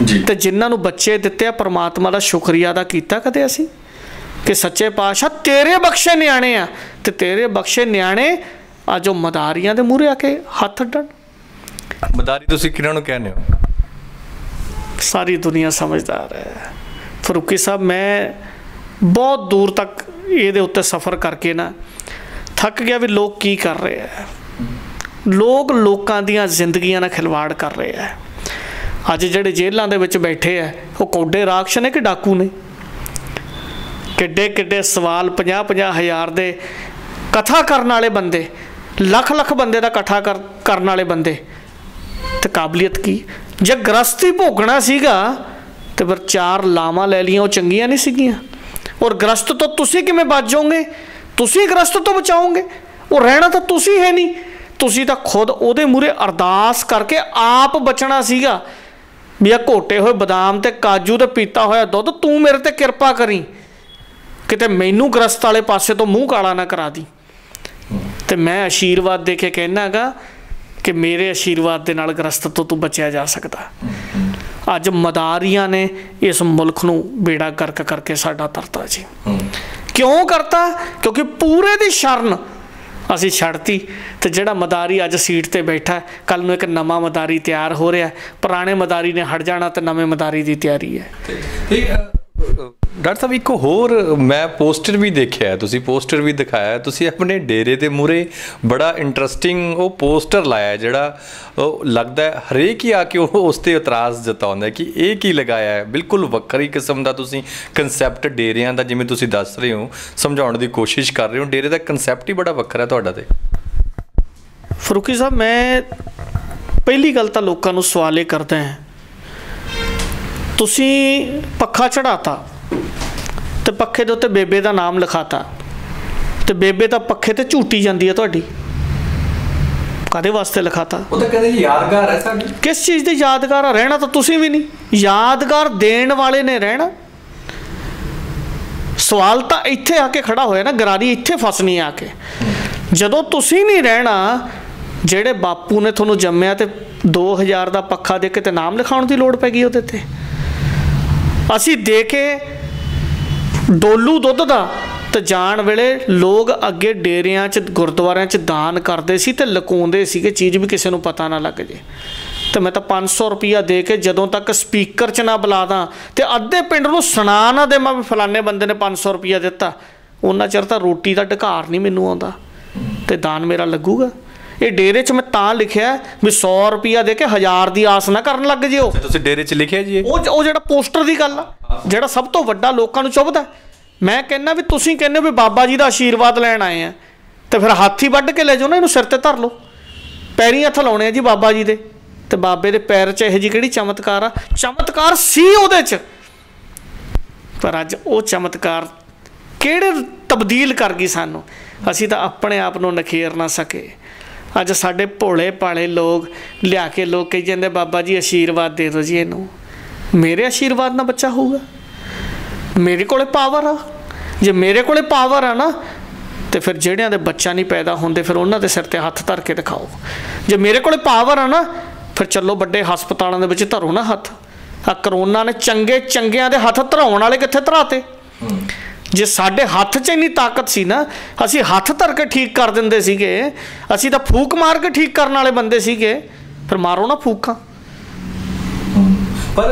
ਜੀ। ਅਤੇ ਜਿਨ੍ਹਾਂ ਨੂੰ ਬੱਚੇ ਦਿੱਤੇ ਆ, ਪਰਮਾਤਮਾ ਦਾ ਸ਼ੁਕਰੀਆ ਅਦਾ ਕੀਤਾ ਕਦੇ ਅਸੀਂ ਕਿ ਸੱਚੇ ਪਾਤਸ਼ਾਹ ਤੇਰੇ ਬਖਸ਼ੇ ਨਿਆਣੇ ਆ, ਅਤੇ ਤੇਰੇ ਬਖਸ਼ੇ ਨਿਆਣੇ ਅੱਜ ਉਹ ਮਦਾਰੀਆਂ ਦੇ ਮੂਹਰੇ ਆ ਕੇ ਹੱਥ ਅੱਡਣ। ਮਦਾਰੀ ਤੁਸੀਂ ਕਿਹਨਾਂ ਨੂੰ ਕਹਿੰਦੇ ਹੋ? ਸਾਰੀ ਦੁਨੀਆ ਸਮਝਦਾਰ ਹੈ ਫਰੂਕੀ ਸਾਹਿਬ। ਮੈਂ ਬਹੁਤ ਦੂਰ ਤੱਕ ਇਹਦੇ ਉੱਤੇ ਸਫ਼ਰ ਕਰਕੇ ਨਾ ਥੱਕ ਗਿਆ ਵੀ ਲੋਕ ਕੀ ਕਰ ਰਹੇ ਹੈ। ਲੋਕ ਲੋਕਾਂ ਦੀਆਂ ਜ਼ਿੰਦਗੀਆਂ ਨਾਲ ਖਿਲਵਾੜ ਕਰ ਰਹੇ ਹੈ। ਅੱਜ ਜਿਹੜੇ ਜੇਲ੍ਹਾਂ ਦੇ ਵਿੱਚ ਬੈਠੇ ਹੈ, ਉਹ ਕੌਡੇ ਰਾਖਸ਼ ਨੇ ਕਿ ਡਾਕੂ ਨੇ? ਕਿੱਡੇ ਕਿੱਡੇ ਸਵਾਲ, 50-50 ਹਜ਼ਾਰ ਦੇ ਕਥਾ ਕਰਨ ਵਾਲੇ ਬੰਦੇ, ਲੱਖ ਬੰਦੇ ਦਾ ਇਕੱਠਾ ਕਰਨ ਵਾਲੇ ਬੰਦੇ, ਅਤੇ ਕਾਬਲੀਅਤ ਕੀ? ਜੇ ਗ੍ਰਸਤੀ ਭੋਗਣਾ ਸੀਗਾ ਅਤੇ ਫਿਰ 4 ਲਾਵਾਂ ਲੈ ਲਈਆਂ, ਉਹ ਚੰਗੀਆਂ ਨਹੀਂ ਸੀਗੀਆਂ? ਔਰ ਗ੍ਰਸਤ ਤੋਂ ਤੁਸੀਂ ਕਿਵੇਂ ਬਚ ਜਾਓਗੇ? ਤੁਸੀਂ ਗ੍ਰਸਤ ਤੋਂ ਬਚਾਓਗੇ? ਉਹ ਰਹਿਣਾ ਤਾਂ ਤੁਸੀਂ ਹੈ ਨਹੀਂ। ਤੁਸੀਂ ਤਾਂ ਖੁਦ ਉਹਦੇ ਮੂਹਰੇ ਅਰਦਾਸ ਕਰਕੇ ਆਪ ਬਚਣਾ ਸੀਗਾ ਵੀ ਆ ਘੋਟੇ ਹੋਏ ਬਦਾਮ ਅਤੇ ਕਾਜੂ ਅਤੇ ਪੀਤਾ ਹੋਇਆ ਦੁੱਧ ਤੂੰ ਮੇਰੇ 'ਤੇ ਕਿਰਪਾ ਕਰੀ, ਕਿਤੇ ਮੈਨੂੰ ਗ੍ਰਸਤ ਵਾਲੇ ਪਾਸੇ ਤੋਂ ਮੂੰਹ ਕਾਲਾ ਨਾ ਕਰਾ ਦੀ। ਅਤੇ ਮੈਂ ਆਸ਼ੀਰਵਾਦ ਦੇ ਕੇ ਕਹਿਣਾ ਗਾ ਕਿ ਮੇਰੇ ਆਸ਼ੀਰਵਾਦ ਦੇ ਨਾਲ ਗ੍ਰਸਤ ਤੋਂ ਤੂੰ ਬਚਿਆ ਜਾ ਸਕਦਾ। ਅੱਜ ਮਦਾਰੀਆਂ ਨੇ ਇਸ ਮੁਲਕ ਨੂੰ ਬੇੜਾ ਗਰਕ ਕਰਕੇ ਸਾਡਾ ਤਰਤਾ ਜੀ। ਕਿਉਂ ਕਰਤਾ? ਕਿਉਂਕਿ ਪੂਰੇ ਦੀ ਸ਼ਰਨ ਅਸੀਂ ਛੱਡਤੀ। ਅਤੇ ਜਿਹੜਾ ਮਦਾਰੀ ਅੱਜ ਸੀਟ 'ਤੇ ਬੈਠਾ, ਕੱਲ੍ਹ ਨੂੰ ਇੱਕ ਨਵਾਂ ਮਦਾਰੀ ਤਿਆਰ ਹੋ ਰਿਹਾ, ਪੁਰਾਣੇ ਮਦਾਰੀ ਨੇ ਹਟ ਜਾਣਾ ਅਤੇ ਨਵੇਂ ਮਦਾਰੀ ਦੀ ਤਿਆਰੀ ਹੈ। ਡਾਕਟਰ ਸਾਹਿਬ, ਇੱਕ ਹੋਰ ਮੈਂ ਪੋਸਟਰ ਵੀ ਦੇਖਿਆ, ਤੁਸੀਂ ਪੋਸਟਰ ਵੀ ਦਿਖਾਇਆ, ਤੁਸੀਂ ਆਪਣੇ ਡੇਰੇ ਦੇ ਮੂਹਰੇ ਬੜਾ ਇੰਟਰਸਟਿੰਗ ਉਹ ਪੋਸਟਰ ਲਾਇਆ, ਜਿਹੜਾ ਉਹ ਲੱਗਦਾ ਹਰੇਕ ਹੀ ਆ ਕੇ ਉਹ ਉਸ 'ਤੇ ਇਤਰਾਜ਼ ਜਤਾਉਂਦਾ ਕਿ ਇਹ ਕੀ ਲਗਾਇਆ ਹੈ। ਬਿਲਕੁਲ ਵੱਖਰੀ ਕਿਸਮ ਦਾ ਤੁਸੀਂ ਕੰਸੈਪਟ ਡੇਰਿਆਂ ਦਾ, ਜਿਵੇਂ ਤੁਸੀਂ ਦੱਸ ਰਹੇ ਹੋ, ਸਮਝਾਉਣ ਦੀ ਕੋਸ਼ਿਸ਼ ਕਰ ਰਹੇ ਹੋ। ਡੇਰੇ ਦਾ ਕੰਸੈਪਟ ਹੀ ਬੜਾ ਵੱਖਰਾ ਤੁਹਾਡਾ। ਤੇ ਫਰੂਕੀ ਸਾਹਿਬ, ਮੈਂ ਪਹਿਲੀ ਗੱਲ ਤਾਂ ਲੋਕਾਂ ਨੂੰ ਸਵਾਲ ਇਹ ਕਰਦਾ ਹਾਂ, ਤੁਸੀਂ ਪੱਖਾ ਚੜ੍ਹਾਤਾ ਅਤੇ ਪੱਖੇ ਦੇ ਉੱਤੇ ਬੇਬੇ ਦਾ ਨਾਮ ਲਿਖਾਤਾ, ਅਤੇ ਬੇਬੇ ਤਾਂ ਪੱਖੇ 'ਤੇ ਝੂਟੀ ਜਾਂਦੀ ਹੈ ਤੁਹਾਡੀ, ਕਾਹਦੇ ਵਾਸਤੇ ਲਿਖਾਤਾ? ਉਹ ਤਾਂ ਕਹਿੰਦੇ ਯਾਦਗਾਰ ਹੈ ਸਾਡੀ। ਕਿਸ ਚੀਜ਼ ਦੀ ਯਾਦਗਾਰ ਆ? ਰਹਿਣਾ ਤਾਂ ਤੁਸੀਂ ਵੀ ਨਹੀਂ, ਯਾਦਗਾਰ ਦੇਣ ਵਾਲੇ ਨੇ ਰਹਿਣਾ। ਸਵਾਲ ਤਾਂ ਇੱਥੇ ਆ ਕੇ ਖੜਾ ਹੋਇਆ ਨਾ, ਗਰਾਰੀ ਇੱਥੇ ਫਸਣੀ ਆ ਕੇ। ਜਦੋਂ ਤੁਸੀਂ ਨਹੀਂ ਰਹਿਣਾ, ਜਿਹੜੇ ਬਾਪੂ ਨੇ ਤੁਹਾਨੂੰ ਜੰਮਿਆ ਅਤੇ 2000 ਦਾ ਪੱਖਾ ਦੇ ਕੇ ਤੇ ਨਾਮ ਲਿਖਾਉਣ ਦੀ ਲੋੜ ਪੈ ਗਈ ਉਹਦੇ 'ਤੇ। ਅਸੀਂ ਦੇ ਕੇ ਡੋਲੂ ਦੁੱਧ ਦਾ, ਅਤੇ ਜਾਣ ਵੇਲੇ ਲੋਕ ਅੱਗੇ ਡੇਰਿਆਂ 'ਚ ਗੁਰਦੁਆਰਿਆਂ 'ਚ ਦਾਨ ਕਰਦੇ ਸੀ ਅਤੇ ਲੁਕਾਉਂਦੇ ਸੀਗੇ ਚੀਜ਼ ਵੀ ਕਿਸੇ ਨੂੰ ਪਤਾ ਨਾ ਲੱਗ ਜੇ। ਅਤੇ ਮੈਂ ਤਾਂ 500 ਰੁਪਈਆ ਦੇ ਕੇ ਜਦੋਂ ਤੱਕ ਸਪੀਕਰ 'ਚ ਨਾ ਬੁਲਾ ਦਾਂ ਅਤੇ ਅੱਧੇ ਪਿੰਡ ਨੂੰ ਸੁਣਾ ਨਾ ਦੇਵਾਂ ਵੀ ਫਲਾਣੇ ਬੰਦੇ ਨੇ 500 ਰੁਪਈਆ ਦਿੱਤਾ, ਉਹਨਾਂ ਚਿਰ ਤਾਂ ਰੋਟੀ ਦਾ ਢਕਾਰ ਨਹੀਂ ਮੈਨੂੰ ਆਉਂਦਾ ਅਤੇ ਦਾਨ ਮੇਰਾ ਲੱਗੂਗਾ। ਇਹ ਡੇਰੇ 'ਚ ਮੈਂ ਤਾਂ ਲਿਖਿਆ ਵੀ 100 ਰੁਪਈਆ ਦੇ ਕੇ 1000 ਦੀ ਆਸ ਨਾ ਕਰਨ ਲੱਗ ਜਿਓ। ਤੁਸੀਂ ਡੇਰੇ 'ਚ ਲਿਖਿਆ ਜੀ? ਉਹ ਜਿਹੜਾ ਪੋਸਟਰ ਦੀ ਗੱਲ ਆ, ਜਿਹੜਾ ਸਭ ਤੋਂ ਵੱਡਾ ਲੋਕਾਂ ਨੂੰ ਚੁੱਭਦਾ। ਮੈਂ ਕਹਿੰਦਾ ਵੀ ਤੁਸੀਂ ਕਹਿੰਦੇ ਹੋ ਵੀ ਬਾਬਾ ਜੀ ਦਾ ਆਸ਼ੀਰਵਾਦ ਲੈਣ ਆਏ ਆ, ਅਤੇ ਫਿਰ ਹਾਥੀ ਵੱਢ ਕੇ ਲੈ ਜਾਓ ਨਾ, ਇਹਨੂੰ ਸਿਰ 'ਤੇ ਧਰ ਲਓ, ਪੈਰੀਂ ਹੱਥ ਲਾਉਣੇ ਆ ਜੀ ਬਾਬਾ ਜੀ ਦੇ। ਅਤੇ ਬਾਬੇ ਦੇ ਪੈਰ 'ਚ ਇਹੋ ਜਿਹੀ ਕਿਹੜੀ ਚਮਤਕਾਰ ਆ? ਚਮਤਕਾਰ ਸੀ ਉਹਦੇ 'ਚ, ਪਰ ਅੱਜ ਉਹ ਚਮਤਕਾਰ ਕਿਹੜੇ ਤਬਦੀਲ ਕਰ ਗਈ ਸਾਨੂੰ। ਅਸੀਂ ਤਾਂ ਆਪਣੇ ਆਪ ਨੂੰ ਨਖੇਰ ਨਾ ਸਕੇ। ਅੱਜ ਸਾਡੇ ਭੋਲੇ ਭਾਲੇ ਲੋਕ ਲਿਆ ਕੇ ਲੋਕ ਕਹੀ ਜਾਂਦੇ ਬਾਬਾ ਜੀ ਆਸ਼ੀਰਵਾਦ ਦੇ ਦਿਓ ਜੀ ਇਹਨੂੰ। ਮੇਰੇ ਆਸ਼ੀਰਵਾਦ ਨਾਲ ਬੱਚਾ ਹੋਊਗਾ? ਮੇਰੇ ਕੋਲ ਪਾਵਰ ਆ। ਜੇ ਮੇਰੇ ਕੋਲ ਪਾਵਰ ਆ ਨਾ, ਅਤੇ ਫਿਰ ਜਿਹੜਿਆਂ ਦੇ ਬੱਚਾ ਨਹੀਂ ਪੈਦਾ ਹੁੰਦੇ, ਫਿਰ ਉਹਨਾਂ ਦੇ ਸਿਰ 'ਤੇ ਹੱਥ ਧਰ ਕੇ ਦਿਖਾਓ। ਜੇ ਮੇਰੇ ਕੋਲ ਪਾਵਰ ਆ ਨਾ, फिर चलो ਵੱਡੇ ਹਸਪਤਾਲਾਂ ਦੇ ਵਿੱਚ ਧਰੋ ਨਾ ਹੱਥ। ਆ ਕਰੋਨਾ ਨੇ ਚੰਗੇ ਚੰਗਿਆਂ ਦੇ ਹੱਥ ਧਰਾਉਣ ਵਾਲੇ ਕਿੱਥੇ ਧਰਾਤੇ? ਜੇ ਸਾਡੇ ਹੱਥ 'ਚ ਇੰਨੀ ਤਾਕਤ ਸੀ ਨਾ, ਅਸੀਂ ਹੱਥ ਧਰ ਕੇ ਠੀਕ ਕਰ ਦਿੰਦੇ ਸੀਗੇ। ਅਸੀਂ ਤਾਂ ਫੂਕ ਮਾਰ ਕੇ ਠੀਕ ਕਰਨ ਵਾਲੇ ਬੰਦੇ ਸੀਗੇ। ਫਿਰ ਮਾਰੋ ਨਾ ਫੂਕਾਂ। पर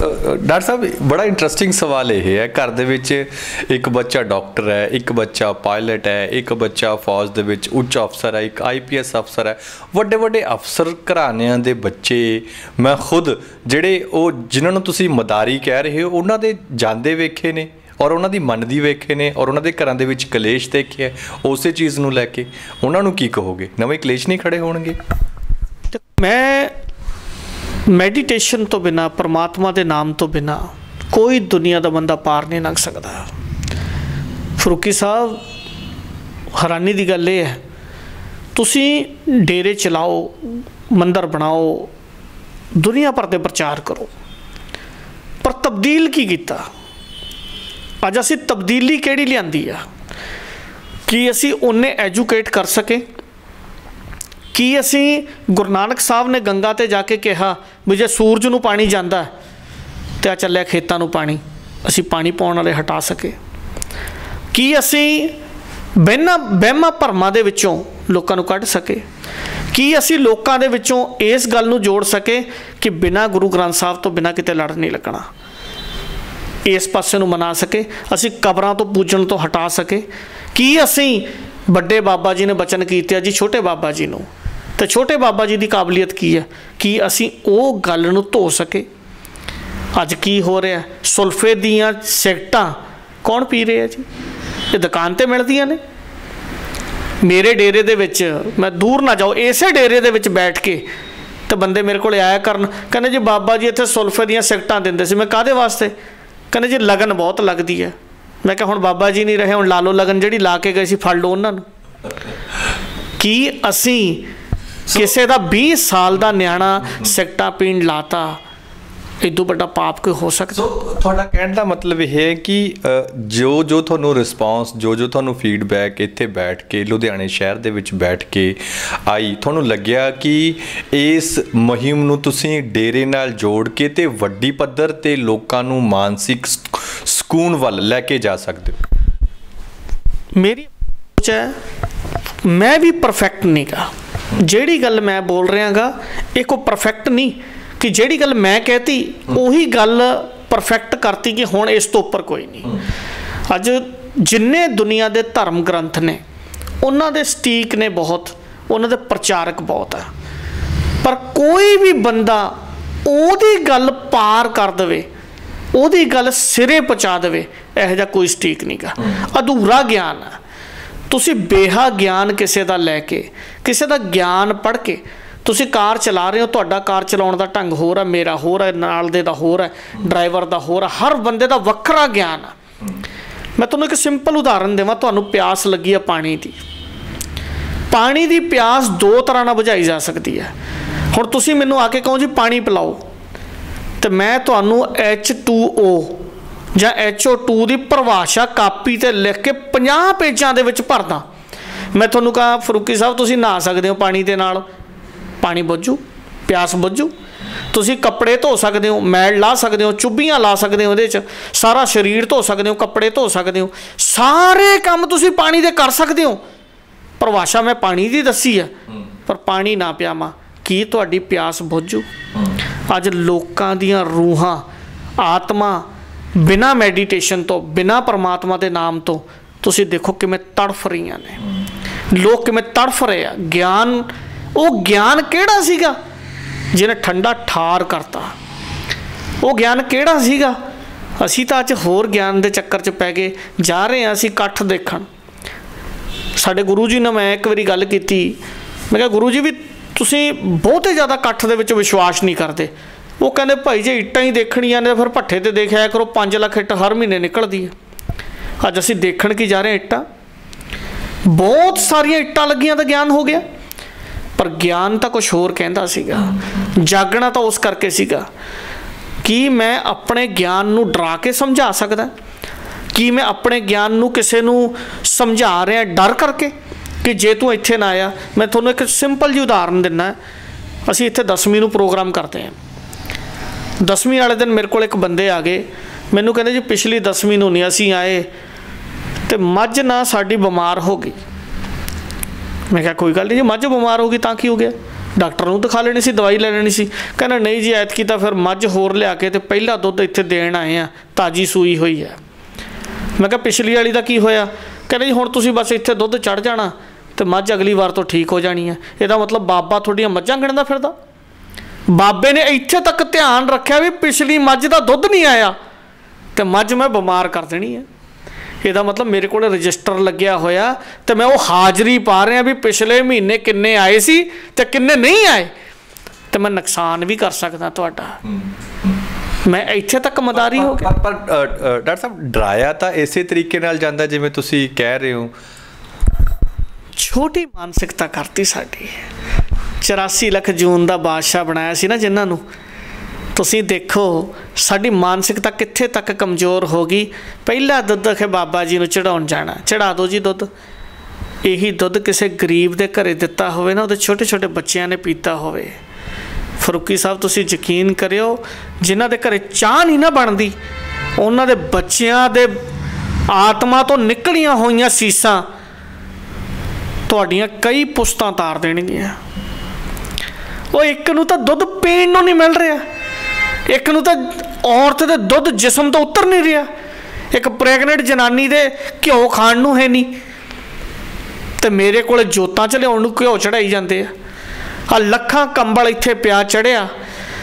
डॉक्टर साहब बड़ा इंटरस्टिंग सवाल यह है, घर दे विच एक बच्चा डॉक्टर है, एक बच्चा पायलट है, एक बच्चा फौज दे विच उच्च अफसर है, एक IPS अफसर है। वड्डे वड्डे अफसर घराणियां दे बच्चे मैं खुद जिहड़े ਉਹ जिन्हां नूं तुसीं मदारी कह रहे हो उन्हां दे ਜਾਂਦੇ ਵੇਖੇ ਨੇ और उन्हां दी मनदी वेखे ने और उन्हां दे घरां दे विच कलेश देखे उसे चीज़ नूं लैके उन्हां नूं की कहोगे? नवें कलेश नहीं खड़े होणगे? मैं मैਡੀਟੇਸ਼ਨ तो बिना, परमात्मा के नाम तो बिना कोई दुनिया का बंदा पार नहीं लंघ सकता। फरूकी साहब, हैरानी की गल ये है, तुसी डेरे चलाओ, मंदिर बनाओ, दुनिया भर के प्रचार करो, पर तब्दील की कीता? अज असी तब्दीली किहड़ी लिआंदी आ कि असी उन्ने एजुकेट कर सके कि असी गुरु नानक साहब ने गंगा ते जाके कहा भी जे सूरज नूं पानी जांदा ते आ चलिया खेतां नूं पानी, असी पानी पाउण वाले हटा सके? कि असी वहमां भरमां दे विचों लोकां नूं कढ सके? कि असी लोकां दे विचों इस गल नूं जोड़ सके कि बिना गुरु ग्रंथ साहब तो बिना किते लड़ नहीं लगना, इस पासे नूं मना सके? असी कबरां तो पूजण तो हटा सके? कि असी ਵੱਡੇ बाबा जी ने बचन कीते जी छोटे बाबा जी नूं, तो छोटे बाबा जी की काबलीयत की है कि असी वो गल नूं धो सके? अज की हो रहा है, सुल्फे दियां सिगरटां कौन पी रहे हैं जी? ये दुकान ते मिलदियां ने। मेरे डेरे दे विच, मैं दूर ना जाओ, इसे डेरे दे विच बैठ के तो बंदे मेरे को आया करन, कहने जी बाबा जी इत्थे सुल्फे दियां सिगरटां दिंदे सी। मैं काहदे वास्ते? कहने जी लगन बहुत लगती है। मैं कहा हुण बाबा जी नहीं रहे, हुण ला लो लगन, जिहड़ी ला के गए सी फड़ लो उन्हां नूं। कि असी किसी का 20 साल का न्याणा सिगरटां पीण लाता, इदों बड़ा पाप कोई हो सकता? थोड़ा कहने का मतलब यह है कि जो थोनों रिस्पॉन्स, जो थोनों फीडबैक इत्थे बैठ के लुधियाने शहर दे विच बैठ के आई, थोनों लग्या कि इस मुहिम नूं तुसीं डेरे नाल जोड़ के ते वड्डी पद्धर ते लोकां नूं मानसिक ਸਕੂਨ ਵੱਲ ਲੈ ਕੇ ਜਾ ਸਕਦੇ ਹੋ? मेरी सोच है, मैं भी परफेक्ट नहीं गा। ਜਿਹੜੀ ਗੱਲ मैं बोल रहा गा ये कोई परफेक्ट नहीं कि ਜਿਹੜੀ ਗੱਲ मैं कहती ਉਹੀ ਗੱਲ परफेक्ट करती कि हुण इस तो उपर कोई नहीं। अज जिन्ने दुनिया के धर्म ग्रंथ ने उन्हां दे सटीक ने बहुत, उन्हां दे प्रचारक बहुत है, पर कोई भी बंदा ਉਹਦੀ गल पार कर दे, ਉਹਦੀ गल सिरे पहुँचा दे, ਇਹੋ ਜਿਹਾ कोई सटीक नहीं गा। अधूरा ज्ञान है। तुसी बेहा ज्ञान किसी का लैके, किसी का ज्ञान पढ़ के तुसी कार चला रहे हो, तुहाडा कार चलाउण दा ढंग होर है, मेरा होर है, नाल दे दा होर है, ड्राइवर दा होर है, हर बंदे दा वक्रा ज्ञान है। मैं तुहानूं एक सिंपल उदाहरण देवां, तुहानूं प्यास लगी है पानी की। पानी की प्यास दो तरह नाल बुझाई जा सकती है। हुण तुसी मैनूं आके कहो जी पानी पिलाओ, तो मैं तुहानूं H2O ਜਾਂ HO2 की परिभाषा कापी ते लिख के 50 पेजां दे विच भरदा। मैं तुहानूं कहा फरूकी साहब तुसीं नहा सकदे हो पानी दे नाल, पानी बुझू, प्यास बुझू। तुसीं कपड़े धो सकदे हो, मैल ला सकदे हो, चुब्बियां ला सकदे हो, उहदे च सारा शरीर धो सकदे हो, कपड़े धो सकदे हो, सारे काम तुसीं पानी दे कर सकदे हो। परिभाषा मैं पानी दी दसी है, पर पानी ना पियावां की तुहाडी प्यास बुझू? अज लोकां दियां रूहां, आत्मा बिना मैਡੀਟੇਸ਼ਨ तो, बिना परमात्मा के नाम तो तुसीं देखो किवें तड़फ रही ने, लोग किवें तड़फ रहे हैं। ज्ञान, वो ज्ञान किहड़ा सीगा जिहने ठंडा ठार करता? वो ज्ञान किहड़ा सीगा? असीं तां अज होर ज्ञान के चक्कर च पै गए, जा रहे हैं असीं इकट्ठ देखण। साडे गुरु जी ने मैं एक बारी गल कीती, मैं कहा गुरु जी भी तुसीं बहुते ज़्यादा इकट्ठ दे विच विश्वास नहीं करते। वो कहते भाई जे इट्टां ही देखणियां ने फिर भट्ठे ते देखिया करो, 5 लाख इट्ट हर महीने निकलदी है। अज असीं देखण की जा रहे हैं इट्टां, बहुत सारिया इट्टां लगियां तो ज्ञान हो गया, पर ज्ञान तो कुछ होर कहंदा सीगा। जागना तो उस करके सीगा कि मैं अपने ज्ञान नूं डरा के समझा सकदा, कि मैं अपने ज्ञान नूं किसे नूं समझा रहा डर करके कि जे तू इत्थे ना आया। मैं तुहानूं एक सिंपल जी उदाहरण दिना, ਅਸੀਂ ਇੱਥੇ 10ਵੀਂ ਨੂੰ ਪ੍ਰੋਗਰਾਮ ਕਰਦੇ ਹਾਂ। 10ਵੀਂ ਵਾਲੇ ਦਿਨ ਮੇਰੇ ਕੋਲ ਇੱਕ ਬੰਦੇ ਆ ਗਏ, ਮੈਨੂੰ ਕਹਿੰਦੇ ਜੀ ਪਿਛਲੀ 10ਵੀਂ ਨੂੰ ਨਹੀਂ ਅਸੀਂ ਆਏ ਤੇ ਮੱਝ ਨਾ ਸਾਡੀ ਬਿਮਾਰ ਹੋ ਗਈ। ਮੈਂ ਕਿਹਾ ਕੋਈ ਗੱਲ ਨਹੀਂ ਜੀ, ਮੱਝ ਬਿਮਾਰ ਹੋ ਗਈ ਤਾਂ ਕੀ ਹੋ ਗਿਆ, ਡਾਕਟਰ ਨੂੰ ਦਿਖਾ ਲੈਣੀ ਸੀ, ਦਵਾਈ ਲੈ ਲੈਣੀ ਸੀ। ਕਹਿੰਦਾ ਨਹੀਂ ਜੀ ਐਤਕੀ ਤਾਂ ਫਿਰ ਮੱਝ ਹੋਰ ਲਿਆ ਕੇ ਤੇ ਪਹਿਲਾ ਦੁੱਧ ਇੱਥੇ ਦੇਣ ਆਏ ਆ, ਤਾਜ਼ੀ ਸੂਈ ਹੋਈ ਹੈ। ਮੈਂ ਕਿਹਾ ਪਿਛਲੀ ਵਾਲੀ ਦਾ ਕੀ ਹੋਇਆ? ਕਹਿੰਦੇ ਜੀ ਹੁਣ ਤੁਸੀਂ ਬਸ ਇੱਥੇ ਦੁੱਧ ਚੜ੍ਹ ਜਾਣਾ ਤੇ ਮੱਝ ਅਗਲੀ ਵਾਰ ਤੋਂ ਠੀਕ ਹੋ ਜਾਣੀ ਹੈ। ਇਹਦਾ ਮਤਲਬ ਬਾਬਾ ਤੁਹਾਡੀਆਂ ਮੱਝਾਂ ਗਿਣਦਾ ਫਿਰਦਾ। ਬਾਬੇ ਨੇ ਇੱਥੇ ਤੱਕ ਧਿਆਨ ਰੱਖਿਆ ਵੀ ਪਿਛਲੀ ਮੱਝ ਦਾ ਦੁੱਧ ਨਹੀਂ ਆਇਆ ਤੇ ਮੱਝ ਮੈਂ ਬਿਮਾਰ ਕਰ ਦੇਣੀ ਹੈ। ਇਹਦਾ ਮਤਲਬ ਮੇਰੇ ਕੋਲ ਰਜਿਸਟਰ ਲੱਗਿਆ ਹੋਇਆ ਤੇ ਮੈਂ ਉਹ ਹਾਜ਼ਰੀ ਪਾ ਰਿਹਾ ਵੀ ਪਿਛਲੇ ਮਹੀਨੇ ਕਿੰਨੇ ਆਏ ਸੀ ਤੇ ਕਿੰਨੇ ਨਹੀਂ ਆਏ, ਤੇ ਮੈਂ ਨੁਕਸਾਨ ਵੀ ਕਰ ਸਕਦਾ ਤੁਹਾਡਾ। ਮੈਂ ਇੱਥੇ ਤੱਕ ਮਦਾਰੀ ਹੋ ਗਿਆ। ਪਰ ਡਾਕਟਰ ਸਾਹਿਬ ਡਰਾਇਆ ਤਾਂ ਇਸੇ ਤਰੀਕੇ ਨਾਲ ਜਾਂਦਾ ਜਿਵੇਂ ਤੁਸੀਂ ਕਹਿ ਰਹੇ ਹੋ। ਛੋਟੀ ਮਾਨਸਿਕਤਾ ਕਰਤੀ ਸਾਡੀ। 84 ਲੱਖ ਜੂਨ ਦਾ ਬਾਦਸ਼ਾਹ ਬਣਾਇਆ ਸੀ ਨਾ ਜਿਨ੍ਹਾਂ ਨੂੰ, ਤੁਸੀਂ ਦੇਖੋ ਸਾਡੀ ਮਾਨਸਿਕਤਾ ਕਿੱਥੇ ਤੱਕ ਕਮਜ਼ੋਰ ਹੋ ਗਈ। ਪਹਿਲਾ ਦੁੱਧ ਅਖੇ ਬਾਬਾ ਜੀ ਨੂੰ ਚੜਾਉਣ ਜਾਣਾ, ਚੜਾ ਦਿਓ ਜੀ ਦੁੱਧ। ਇਹੀ ਦੁੱਧ ਕਿਸੇ ਗਰੀਬ ਦੇ ਘਰੇ ਦਿੱਤਾ ਹੋਵੇ ਨਾ, ਉਹਦੇ ਛੋਟੇ ਛੋਟੇ ਬੱਚਿਆਂ ਨੇ ਪੀਤਾ ਹੋਵੇ। ਫਰੂਕੀ ਸਾਹਿਬ ਤੁਸੀਂ ਯਕੀਨ ਕਰਿਓ, ਜਿਨ੍ਹਾਂ ਦੇ ਘਰੇ ਚਾਹ ਨਹੀਂ ਨਾ ਬਣਦੀ, ਉਹਨਾਂ ਦੇ ਬੱਚਿਆਂ ਦੇ ਆਤਮਾ ਤੋਂ ਨਿਕਲੀਆਂ ਹੋਈਆਂ ਸੀਸਾਂ ਤੁਹਾਡੀਆਂ ਕਈ ਪੁਸ਼ਤਾਂ ਤਾਰ ਦੇਣਗੀਆਂ। ਉਹ ਇੱਕ ਨੂੰ ਤਾਂ ਦੁੱਧ ਪੀਣ ਨੂੰ ਨਹੀਂ ਮਿਲ ਰਿਹਾ, ਇੱਕ ਨੂੰ ਤਾਂ ਔਰਤ ਦੇ ਦੁੱਧ ਜਿਸਮ ਤੋਂ ਉਤਰ ਨਹੀਂ ਰਿਹਾ, ਇੱਕ ਪ੍ਰੈਗਨੈਂਟ ਜਨਾਨੀ ਦੇ ਘਿਓ ਖਾਣ ਨੂੰ ਹੈ ਨਹੀਂ, ਤੇ ਮੇਰੇ ਕੋਲ ਜੋਤਾਂ 'ਚ ਲਿਆਉਣ ਨੂੰ ਘਿਓ ਚੜਾਈ ਜਾਂਦੇ ਆ। ਲੱਖਾਂ ਕੰਬਲ ਇੱਥੇ ਪਿਆ ਚੜਿਆ,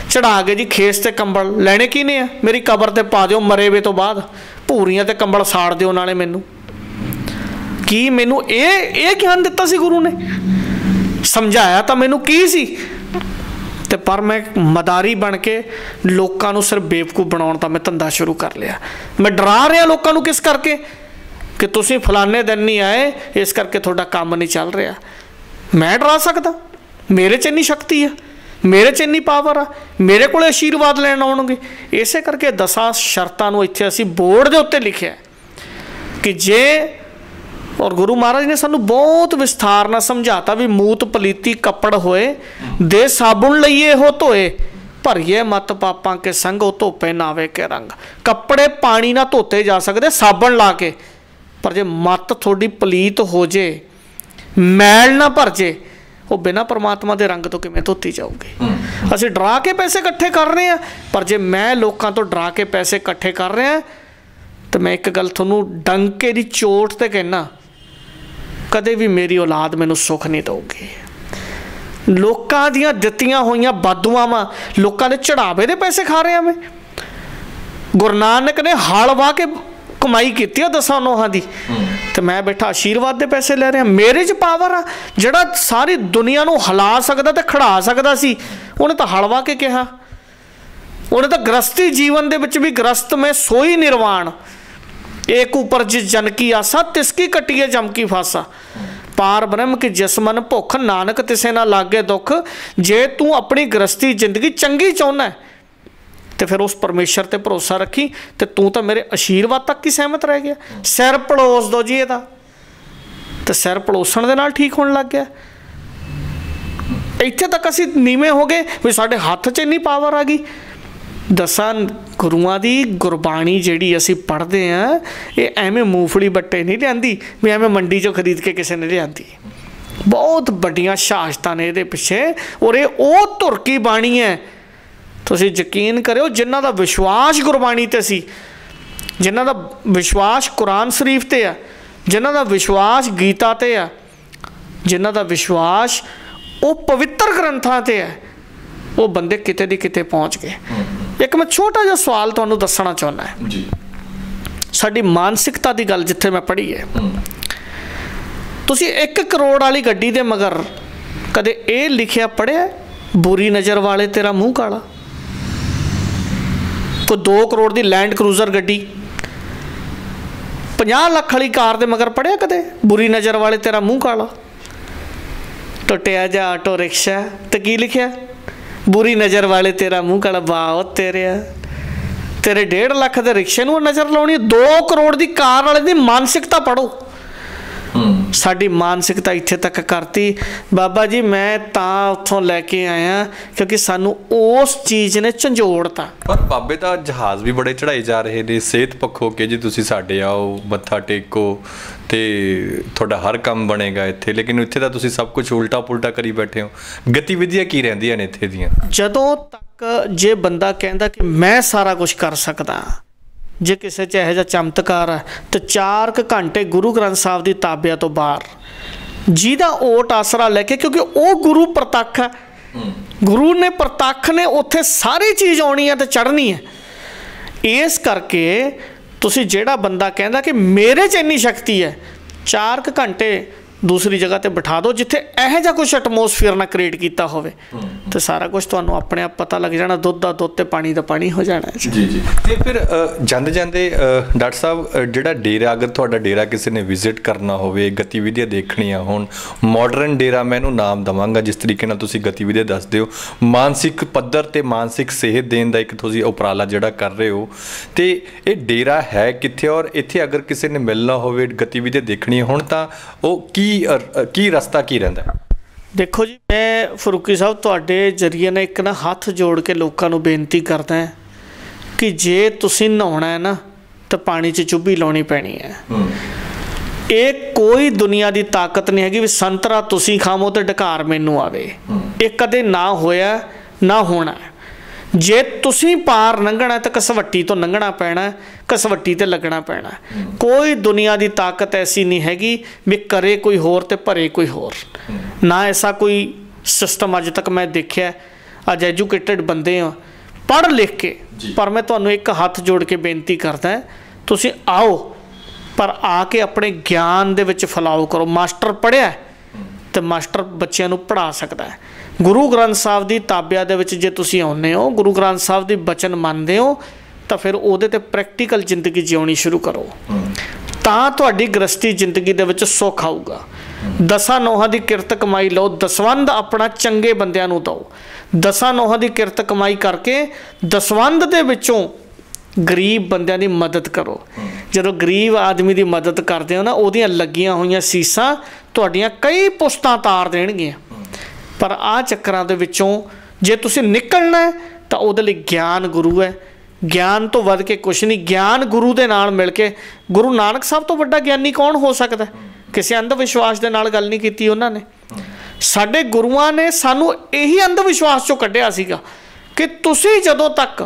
ਚੜਾ ਕੇ ਜੀ ਖੇਸ ਤੇ ਕੰਬਲ ਲੈਣੇ ਕਿਹਨੇ ਆ? ਮੇਰੀ ਕਬਰ ਤੇ ਪਾ ਦਿਓ ਮਰੇ ਵੇ ਤੋਂ ਬਾਅਦ, ਭੂਰੀਆਂ ਤੇ ਕੰਬਲ ਸਾੜ ਦਿਓ ਨਾਲੇ ਮੈਨੂੰ। ਕੀ ਮੈਨੂੰ ਇਹ ਗਿਆਨ ਦਿੱਤਾ ਸੀ ਗੁਰੂ ਨੇ? ਸਮਝਾਇਆ ਤਾਂ ਮੈਨੂੰ ਕੀ ਸੀ, ਤੇ ਪਰ ਮੈਂ ਮਦਾਰੀ ਬਣ ਕੇ ਲੋਕਾਂ ਨੂੰ ਸਿਰਫ ਬੇਵਕੂਫ ਬਣਾਉਣ ਦਾ ਮੈਂ ਧੰਦਾ ਸ਼ੁਰੂ ਕਰ ਲਿਆ। ਮੈਂ ਡਰਾ ਰਿਹਾ ਲੋਕਾਂ ਨੂੰ ਕਿਸ ਕਰਕੇ ਕਿ ਤੁਸੀਂ ਫਲਾਣੇ ਦਿਨ ਨਹੀਂ ਆਏ ਇਸ ਕਰਕੇ ਤੁਹਾਡਾ ਕੰਮ ਨਹੀਂ ਚੱਲ ਰਿਹਾ। ਮੈਂ ਡਰਾ ਸਕਦਾ? ਮੇਰੇ 'ਚ ਇੰਨੀ ਸ਼ਕਤੀ ਆ, ਮੇਰੇ 'ਚ ਇੰਨੀ ਪਾਵਰ ਆ, ਮੇਰੇ ਕੋਲ ਆਸ਼ੀਰਵਾਦ ਲੈਣ ਆਉਣਗੇ। ਇਸੇ ਕਰਕੇ 10 ਸ਼ਰਤਾਂ ਨੂੰ ਇੱਥੇ ਅਸੀਂ ਬੋਰਡ ਦੇ ਉੱਤੇ ਲਿਖਿਆ ਕਿ ਜੇ, ਔਰ ਗੁਰੂ ਮਹਾਰਾਜ ਨੇ ਸਾਨੂੰ ਬਹੁਤ ਵਿਸਥਾਰ ਨਾਲ ਸਮਝਾਤਾ ਵੀ ਮੂਤ ਪਲੀਤੀ ਕੱਪੜ ਹੋਏ ਦੇ ਸਾਬੁਣ ਲਈਏ ਹੋ ਧੋਏ, ਭਰੀਏ ਮਤ ਪਾਪਾਂ ਕੇ ਸੰਗ ਉਹ ਧੋਪੇ ਨਾਵੇ ਕੇ ਰੰਗ। ਕੱਪੜੇ ਪਾਣੀ ਨਾਲ ਧੋਤੇ ਜਾ ਸਕਦੇ ਸਾਬਣ ਲਾ ਕੇ, ਪਰ ਜੇ ਮਤ ਤੁਹਾਡੀ ਪਲੀਤ ਹੋ ਜੇ, ਮੈਲ ਨਾ ਭਰ ਜੇ, ਉਹ ਬਿਨਾਂ ਪਰਮਾਤਮਾ ਦੇ ਰੰਗ ਤੋਂ ਕਿਵੇਂ ਧੋਤੀ ਜਾਊਗੀ? ਅਸੀਂ ਡਰਾ ਕੇ ਪੈਸੇ ਇਕੱਠੇ ਕਰ ਰਹੇ ਹਾਂ, ਪਰ ਜੇ ਮੈਂ ਲੋਕਾਂ ਤੋਂ ਡਰਾ ਕੇ ਪੈਸੇ ਇਕੱਠੇ ਕਰ ਰਿਹਾ ਤਾਂ ਮੈਂ ਇੱਕ ਗੱਲ ਤੁਹਾਨੂੰ ਡੰਕੇ ਦੀ ਚੋਟ 'ਤੇ ਕਹਿਣਾ, ਕਦੇ ਵੀ ਮੇਰੀ ਔਲਾਦ ਮੈਨੂੰ ਸੁੱਖ ਨਹੀਂ ਦਊਗੀ। ਲੋਕਾਂ ਦੀਆਂ ਦਿੱਤੀਆਂ ਹੋਈਆਂ ਬਦਦੁਆਵਾਂ, ਲੋਕਾਂ ਦੇ ਚੜਾਵੇ ਦੇ ਪੈਸੇ ਖਾ ਰਿਹਾ ਮੈਂ। ਗੁਰੂ ਨਾਨਕ ਨੇ ਹਲ ਵਾਹ ਕੇ ਕਮਾਈ ਕੀਤੀ ਆ 10 ਨੋਹਾਂ ਦੀ, ਤੇ ਮੈਂ ਬੈਠਾ ਆਸ਼ੀਰਵਾਦ ਦੇ ਪੈਸੇ ਲੈ ਰਿਹਾ। ਮੇਰੇ 'ਚ ਪਾਵਰ ਆ, ਜਿਹੜਾ ਸਾਰੀ ਦੁਨੀਆ ਨੂੰ ਹਿਲਾ ਸਕਦਾ ਤੇ ਖੜਾ ਸਕਦਾ ਸੀ, ਉਹਨੇ ਤਾਂ ਹਲ ਵਾਹ ਕੇ ਕਿਹਾ। ਉਹਨੇ ਤਾਂ ਗ੍ਰਸਤੀ ਜੀਵਨ ਦੇ ਵਿੱਚ ਵੀ ਗ੍ਰਸਤ ਮੈਂ ਸੋਈ ਨਿਰਵਾਣ, ਏਕ ਉਪਰ ਜਿਸ ਜਨ ਕੀ ਆਸਾ ਤਿਸਕੀ ਕੱਟੀਏ ਜਮ ਕੀ ਫਾਸਾ, ਪਾਰ ਬ੍ਰਹਮ ਕੀ ਜਿਸ ਮਨ ਭੁੱਖ ਨਾਨਕ ਤਿਸੇ ਨਾ ਲਾਗੇ ਦੁੱਖ। ਜੇ ਤੂੰ ਆਪਣੀ ਗ੍ਰਸਤੀ ਜ਼ਿੰਦਗੀ ਚੰਗੀ ਚਾਹੁੰਦਾ ਤੇ ਫਿਰ ਉਸ ਪਰਮੇਸ਼ਰ ਤੇ ਭਰੋਸਾ ਰੱਖੀ, ਤੇ ਤੂੰ ਤਾਂ ਮੇਰੇ ਆਸ਼ੀਰਵਾਦ ਤੱਕ ਹੀ ਸਹਿਮਤ ਰਹਿ ਗਿਆ। ਸਿਰ ਪਲੋਸ ਦੋ ਜੀ ਇਹਦਾ, ਤੇ ਸਿਰ ਪਲੋਸਣ ਦੇ ਨਾਲ ਠੀਕ ਹੋਣ ਲੱਗ ਗਿਆ। ਇੱਥੇ ਤੱਕ ਅਸੀਂ ਨੀਵੇਂ ਹੋ ਗਏ ਵੀ ਸਾਡੇ ਹੱਥ 'ਚ ਇੰਨੀ ਪਾਵਰ ਆ ਗਈ। 10 ਗੁਰੂਆਂ ਦੀ ਗੁਰਬਾਣੀ ਜਿਹੜੀ ਅਸੀਂ ਪੜ੍ਹਦੇ ਹਾਂ, ਇਹ ਐਵੇਂ ਮੂੰਗਫਲੀ ਬੱਟੇ ਨਹੀਂ ਲਿਆਂਦੀ ਵੀ ਐਵੇਂ ਮੰਡੀ 'ਚੋਂ ਖਰੀਦ ਕੇ ਕਿਸੇ ਨੇ ਲਿਆਂਦੀ। ਬਹੁਤ ਵੱਡੀਆਂ ਸ਼ਹਾਦਤਾਂ ਨੇ ਇਹਦੇ ਪਿੱਛੇ, ਔਰ ਇਹ ਉਹ ਧੁਰਕੀ ਬਾਣੀ ਹੈ। ਤੁਸੀਂ ਯਕੀਨ ਕਰਿਓ, ਜਿਨ੍ਹਾਂ ਦਾ ਵਿਸ਼ਵਾਸ ਗੁਰਬਾਣੀ 'ਤੇ ਸੀ, ਜਿਨ੍ਹਾਂ ਦਾ ਵਿਸ਼ਵਾਸ ਕੁਰਾਨ ਸ਼ਰੀਫ 'ਤੇ ਆ, ਜਿਨ੍ਹਾਂ ਦਾ ਵਿਸ਼ਵਾਸ ਗੀਤਾ 'ਤੇ ਆ, ਜਿਨ੍ਹਾਂ ਦਾ ਵਿਸ਼ਵਾਸ ਉਹ ਪਵਿੱਤਰ ਗ੍ਰੰਥਾਂ 'ਤੇ ਹੈ, ਉਹ ਬੰਦੇ ਕਿਤੇ ਦੀ ਕਿਤੇ ਪਹੁੰਚ ਗਏ। ਇੱਕ ਮੈਂ ਛੋਟਾ ਜਿਹਾ ਸਵਾਲ ਤੁਹਾਨੂੰ ਦੱਸਣਾ ਚਾਹੁੰਦਾ ਜੀ। ਸਾਡੀ ਮਾਨਸਿਕਤਾ ਦੀ ਗੱਲ ਜਿੱਥੇ ਮੈਂ ਪੜ੍ਹੀ ਹੈ, ਤੁਸੀਂ 1 ਕਰੋੜ ਵਾਲੀ ਗੱਡੀ ਦੇ ਮਗਰ ਕਦੇ ਇਹ ਲਿਖਿਆ ਪੜ੍ਹਿਆ, ਬੁਰੀ ਨਜ਼ਰ ਵਾਲੇ ਤੇਰਾ ਮੂੰਹ ਕਾਲਾ? ਕੋਈ 2 ਕਰੋੜ ਦੀ ਲੈਂਡ ਕਰੂਜ਼ਰ ਗੱਡੀ, 50 ਲੱਖ ਵਾਲੀ ਕਾਰ ਦੇ ਮਗਰ ਪੜ੍ਹਿਆ ਕਦੇ ਬੁਰੀ ਨਜ਼ਰ ਵਾਲੇ ਤੇਰਾ ਮੂੰਹ ਕਾਲਾ? ਟੁੱਟਿਆ ਜਾ ਆਟੋ ਰਿਕਸ਼ਾ ਤੇ ਕੀ ਲਿਖਿਆ? ਬੁਰੀ ਨਜ਼ਰ ਵਾਲੇ ਤੇਰਾ ਮੂੰਹ ਕਾਲਾ। ਵਾਹ ਤੇਰੇ 1.5 ਲੱਖ ਦੇ ਰਿਕਸ਼ੇ ਨੂੰ ਨਜ਼ਰ ਲਾਉਣੀ। 2 ਕਰੋੜ ਦੀ ਕਾਰ ਵਾਲੇ ਦੀ ਮਾਨਸਿਕਤਾ ਪੜ੍ਹੋ। ਸਾਡੀ ਮਾਨਸਿਕਤਾ ਇੱਥੇ ਤੱਕ ਕਰਤੀ। ਬਾਬਾ ਜੀ ਮੈਂ ਤਾਂ ਉੱਥੋਂ ਲੈ ਕੇ ਆਇਆ ਕਿਉਂਕਿ ਸਾਨੂੰ ਉਸ ਚੀਜ਼ ਨੇ ਝੰਜੋੜਤਾ। ਪਰ ਬਾਬੇ ਤਾਂ ਜਹਾਜ਼ ਵੀ ਬੜੇ ਚੜਾਈ ਜਾ ਰਹੇ ਨੇ ਸਿਹਤ ਪੱਖੋਂ ਕਿ ਜੀ ਤੁਸੀਂ ਸਾਡੇ ਆਓ ਮੱਥਾ ਟੇਕੋ ਤੇ ਤੁਹਾਡਾ ਹਰ ਕੰਮ ਬਣੇਗਾ ਇੱਥੇ, ਲੇਕਿਨ ਇੱਥੇ ਤਾਂ ਤੁਸੀਂ ਸਭ ਕੁਝ ਉਲਟਾ ਪੁਲਟਾ ਕਰੀ ਬੈਠੇ ਹੋ। ਗਤੀਵਿਧੀਆਂ ਕੀ ਰਹਿੰਦੀਆਂ ਨੇ ਇੱਥੇ ਦੀਆਂ? ਜਦੋਂ ਤੱਕ ਜੇ ਬੰਦਾ ਕਹਿੰਦਾ ਕਿ ਮੈਂ ਸਾਰਾ ਕੁਝ ਕਰ ਸਕਦਾ, ਜੇ ਕਿਸੇ 'ਚ ਇਹੋ ਜਿਹਾ ਚਮਤਕਾਰ ਹੈ ਤਾਂ 4 ਘੰਟੇ ਗੁਰੂ ਗ੍ਰੰਥ ਸਾਹਿਬ ਦੀ ਤਾਬਿਆ ਤੋਂ ਬਾਹਰ ਜਿਹਦਾ ਓਟ ਆਸਰਾ ਲੈ ਕੇ, ਕਿਉਂਕਿ ਉਹ ਗੁਰੂ ਪ੍ਰਤੱਖ ਹੈ, ਗੁਰੂ ਨੇ ਪ੍ਰਤੱਖ ਨੇ ਉੱਥੇ ਸਾਰੀ ਚੀਜ਼ ਆਉਣੀ ਹੈ ਤੇ ਚੜ੍ਹਨੀ ਹੈ। ਇਸ ਕਰਕੇ ਤੁਸੀਂ ਜਿਹੜਾ ਬੰਦਾ ਕਹਿੰਦਾ ਕਿ ਮੇਰੇ 'ਚ ਇੰਨੀ ਸ਼ਕਤੀ ਹੈ, 4 ਘੰਟੇ ਦੂਸਰੀ ਜਗ੍ਹਾ 'ਤੇ ਬਿਠਾ ਦਿਓ ਜਿੱਥੇ ਇਹੋ ਜਿਹਾ ਕੁਛ ਐਟਮੋਸਫੀਅਰ ਨਾ ਕ੍ਰੀਏਟ ਕੀਤਾ ਹੋਵੇ ਤੇ ਸਾਰਾ ਕੁਛ ਤੁਹਾਨੂੰ ਆਪਣੇ ਆਪ ਪਤਾ ਲੱਗ ਜਾਣਾ। ਦੁੱਧ ਦਾ ਦੁੱਧ ਤੇ ਪਾਣੀ ਦਾ ਪਾਣੀ ਹੋ ਜਾਣਾ ਜੀ। ਜੀ ਤੇ ਫਿਰ ਜਾਂਦੇ ਜਾਂਦੇ ਡਾਕਟਰ ਸਾਹਿਬ ਜਿਹੜਾ ਡੇਰਾ, ਅਗਰ ਤੁਹਾਡਾ ਡੇਰਾ ਕਿਸੇ ਨੇ ਵਿਜ਼ਿਟ ਕਰਨਾ ਹੋਵੇ, ਗਤੀਵਿਧੀਆਂ ਦੇਖਣੀਆਂ ਹੋਣ, ਮਾਡਰਨ ਡੇਰਾ ਮੈਂ ਇਹਨੂੰ ਨਾਮ ਦੇਵਾਂਗਾ ਜਿਸ ਤਰੀਕੇ ਨਾਲ ਤੁਸੀਂ ਗਤੀਵਿਧੀਆਂ ਦੱਸਦੇ ਹੋ, ਮਾਨਸਿਕ ਪੱਧਰ ਤੇ ਮਾਨਸਿਕ ਸਿਹਤ ਦੇਣ ਦਾ ਇੱਕ ਤੁਸੀਂ ਉਪਰਾਲਾ ਜਿਹੜਾ ਕਰ ਰਹੇ ਹੋ, ਤੇ ਇਹ ਡੇਰਾ ਹੈ ਕਿੱਥੇ ਔਰ ਇੱਥੇ ਅਗਰ ਕਿਸੇ ਨੇ ਮਿਲਣਾ ਹੋਵੇ, ਗਤੀਵਿਧੀਆਂ ਦੇਖਣੀਆਂ ਹੋਣ ਤਾਂ ਉਹ ਕੀ ਰਸਤਾ ਕੀ ਰਹਿੰਦਾ? ਦੇਖੋ ਜੀ, ਮੈਂ ਫਰੂਕੀ ਸਾਹਿਬ ਤੁਹਾਡੇ ਜ਼ਰੀਏ ਨਾਲ ਇੱਕ ਨਾ ਹੱਥ ਜੋੜ ਕੇ ਲੋਕਾਂ ਨੂੰ ਬੇਨਤੀ ਕਰਦਾ ਕਿ ਜੇ ਤੁਸੀਂ ਨਹਾਉਣਾ ਹੈ ਨਾ ਤਾਂ ਪਾਣੀ 'ਚ ਚੁੱਭੀ ਲਾਉਣੀ ਪੈਣੀ ਹੈ। ਇਹ ਕੋਈ ਦੁਨੀਆ ਦੀ ਤਾਕਤ ਨਹੀਂ ਹੈਗੀ ਵੀ ਸੰਤਰਾ ਤੁਸੀਂ ਖਾਵੋ ਤੇ ਢਕਾਰ ਮੈਨੂੰ ਆਵੇ। ਇਹ ਕਦੇ ਨਾ ਹੋਇਆ ਨਾ ਹੋਣਾ। ਜੇ ਤੁਸੀਂ ਪਾਰ ਲੰਘਣਾ ਤਾਂ ਘਸਵੱਟੀ ਤੋਂ ਲੰਘਣਾ ਪੈਣਾ, ਘਸਵੱਟੀ 'ਤੇ ਲੱਗਣਾ ਪੈਣਾ। ਕੋਈ ਦੁਨੀਆ ਦੀ ਤਾਕਤ ਐਸੀ ਨਹੀਂ ਹੈਗੀ ਵੀ ਕਰੇ ਕੋਈ ਹੋਰ ਤੇ ਭਰੇ ਕੋਈ ਹੋਰ। ਨਾ ਐਸਾ ਕੋਈ ਸਿਸਟਮ ਅੱਜ ਤੱਕ ਮੈਂ ਦੇਖਿਆ। ਅੱਜ ਐਜੂਕੇਟਡ ਬੰਦੇ ਆ, ਪੜ੍ਹ ਲਿਖ ਕੇ, ਪਰ ਮੈਂ ਤੁਹਾਨੂੰ ਇੱਕ ਹੱਥ ਜੋੜ ਕੇ ਬੇਨਤੀ ਕਰਦਾ, ਤੁਸੀਂ ਆਓ ਪਰ ਆ ਕੇ ਆਪਣੇ ਗਿਆਨ ਦੇ ਵਿੱਚ ਫੈਲਾਓ ਕਰੋ। ਮਾਸਟਰ ਪੜ੍ਹਿਆ ਤੇ ਮਾਸਟਰ ਬੱਚਿਆਂ ਨੂੰ ਪੜ੍ਹਾ ਸਕਦਾ ਹੈ। ਗੁਰੂ ਗ੍ਰੰਥ ਸਾਹਿਬ ਦੀ ਤਾਬਿਆ ਦੇ ਵਿੱਚ ਜੇ ਤੁਸੀਂ ਆਉਂਦੇ ਹੋ, ਗੁਰੂ ਗ੍ਰੰਥ ਸਾਹਿਬ ਦੀ ਬਚਨ ਮੰਨਦੇ ਹੋ, ਤਾਂ ਫਿਰ ਉਹਦੇ 'ਤੇ ਪ੍ਰੈਕਟੀਕਲ ਜ਼ਿੰਦਗੀ ਜਿਉਣੀ ਸ਼ੁਰੂ ਕਰੋ, ਤਾਂ ਤੁਹਾਡੀ ਗ੍ਰਸਤੀ ਜ਼ਿੰਦਗੀ ਦੇ ਵਿੱਚ ਸੁੱਖ ਆਊਗਾ। 10 ਨੋਹਾਂ ਦੀ ਕਿਰਤ ਕਮਾਈ ਲਓ, ਦਸਵੰਧ ਆਪਣਾ ਚੰਗੇ ਬੰਦਿਆਂ ਨੂੰ ਦਿਓ। 10 ਨੋਹਾਂ ਦੀ ਕਿਰਤ ਕਮਾਈ ਕਰਕੇ ਦਸਵੰਧ ਦੇ ਵਿੱਚੋਂ ਗਰੀਬ ਬੰਦਿਆਂ ਦੀ ਮਦਦ ਕਰੋ। ਜਦੋਂ ਗਰੀਬ ਆਦਮੀ ਦੀ ਮਦਦ ਕਰਦੇ ਹੋ ਨਾ, ਉਹਦੀਆਂ ਲੱਗੀਆਂ ਹੋਈਆਂ ਸੀਸਾਂ ਤੁਹਾਡੀਆਂ ਕਈ ਪੁਸ਼ਤਾਂ ਤਾਰ ਦੇਣਗੀਆਂ। ਪਰ ਆਹ ਚੱਕਰਾਂ ਦੇ ਵਿੱਚੋਂ ਜੇ ਤੁਸੀਂ ਨਿਕਲਣਾ ਹੈ ਤਾਂ ਉਹਦੇ ਲਈ ਗਿਆਨ ਗੁਰੂ ਹੈ। ਗਿਆਨ ਤੋਂ ਵੱਧ ਕੇ ਕੁਛ ਨਹੀਂ। ਗਿਆਨ ਗੁਰੂ ਦੇ ਨਾਲ ਮਿਲ ਕੇ, ਗੁਰੂ ਨਾਨਕ ਸਾਹਿਬ ਤੋਂ ਵੱਡਾ ਗਿਆਨੀ ਕੌਣ ਹੋ ਸਕਦਾ? ਕਿਸੇ ਅੰਧ ਵਿਸ਼ਵਾਸ ਦੇ ਨਾਲ ਗੱਲ ਨਹੀਂ ਕੀਤੀ ਉਹਨਾਂ ਨੇ। ਸਾਡੇ ਗੁਰੂਆਂ ਨੇ ਸਾਨੂੰ ਇਹੀ ਅੰਧ ਵਿਸ਼ਵਾਸ 'ਚੋਂ ਕੱਢਿਆ ਸੀਗਾ ਕਿ ਤੁਸੀਂ ਜਦੋਂ ਤੱਕ,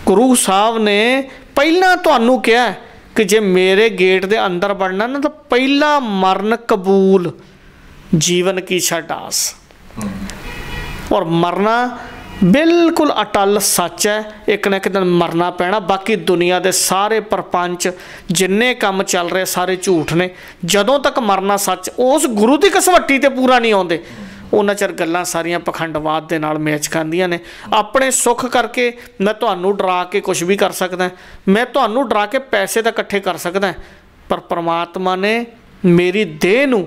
ਗੁਰੂ ਸਾਹਿਬ ਨੇ ਪਹਿਲਾਂ ਤੁਹਾਨੂੰ ਕਿਹਾ ਕਿ ਜੇ ਮੇਰੇ ਗੇਟ ਦੇ ਅੰਦਰ ਵੜਨਾ ਨਾ ਤਾਂ ਪਹਿਲਾ ਮਰਨ ਕਬੂਲ, ਜੀਵਨ ਕੀ ਛੱਡ ਆਸ। ਔਰ ਮਰਨਾ ਬਿਲਕੁਲ ਅਟਲ ਸੱਚ ਹੈ। ਇੱਕ ਨਾ ਇੱਕ ਦਿਨ ਮਰਨਾ ਪੈਣਾ। ਬਾਕੀ ਦੁਨੀਆ ਦੇ ਸਾਰੇ ਪ੍ਰਪੰਚ ਜਿੰਨੇ ਕੰਮ ਚੱਲ ਰਹੇ ਸਾਰੇ ਝੂਠ ਨੇ। ਜਦੋਂ ਤੱਕ ਮਰਨਾ ਸੱਚ ਉਸ ਗੁਰੂ ਦੀ ਘਸਵੱਟੀ 'ਤੇ ਪੂਰਾ ਨਹੀਂ ਆਉਂਦੇ, ਉਹਨਾਂ ਚਿਰ ਗੱਲਾਂ ਸਾਰੀਆਂ ਪਖੰਡਵਾਦ ਦੇ ਨਾਲ ਮੈਚ ਖਾਂਦੀਆਂ ਨੇ। ਆਪਣੇ ਸੁੱਖ ਕਰਕੇ ਮੈਂ ਤੁਹਾਨੂੰ ਡਰਾ ਕੇ ਕੁਛ ਵੀ ਕਰ ਸਕਦਾ, ਮੈਂ ਤੁਹਾਨੂੰ ਡਰਾ ਕੇ ਪੈਸੇ ਤਾਂ ਇਕੱਠੇ ਕਰ ਸਕਦਾ, ਪਰ ਪਰਮਾਤਮਾ ਨੇ ਮੇਰੀ ਦੇਹ ਨੂੰ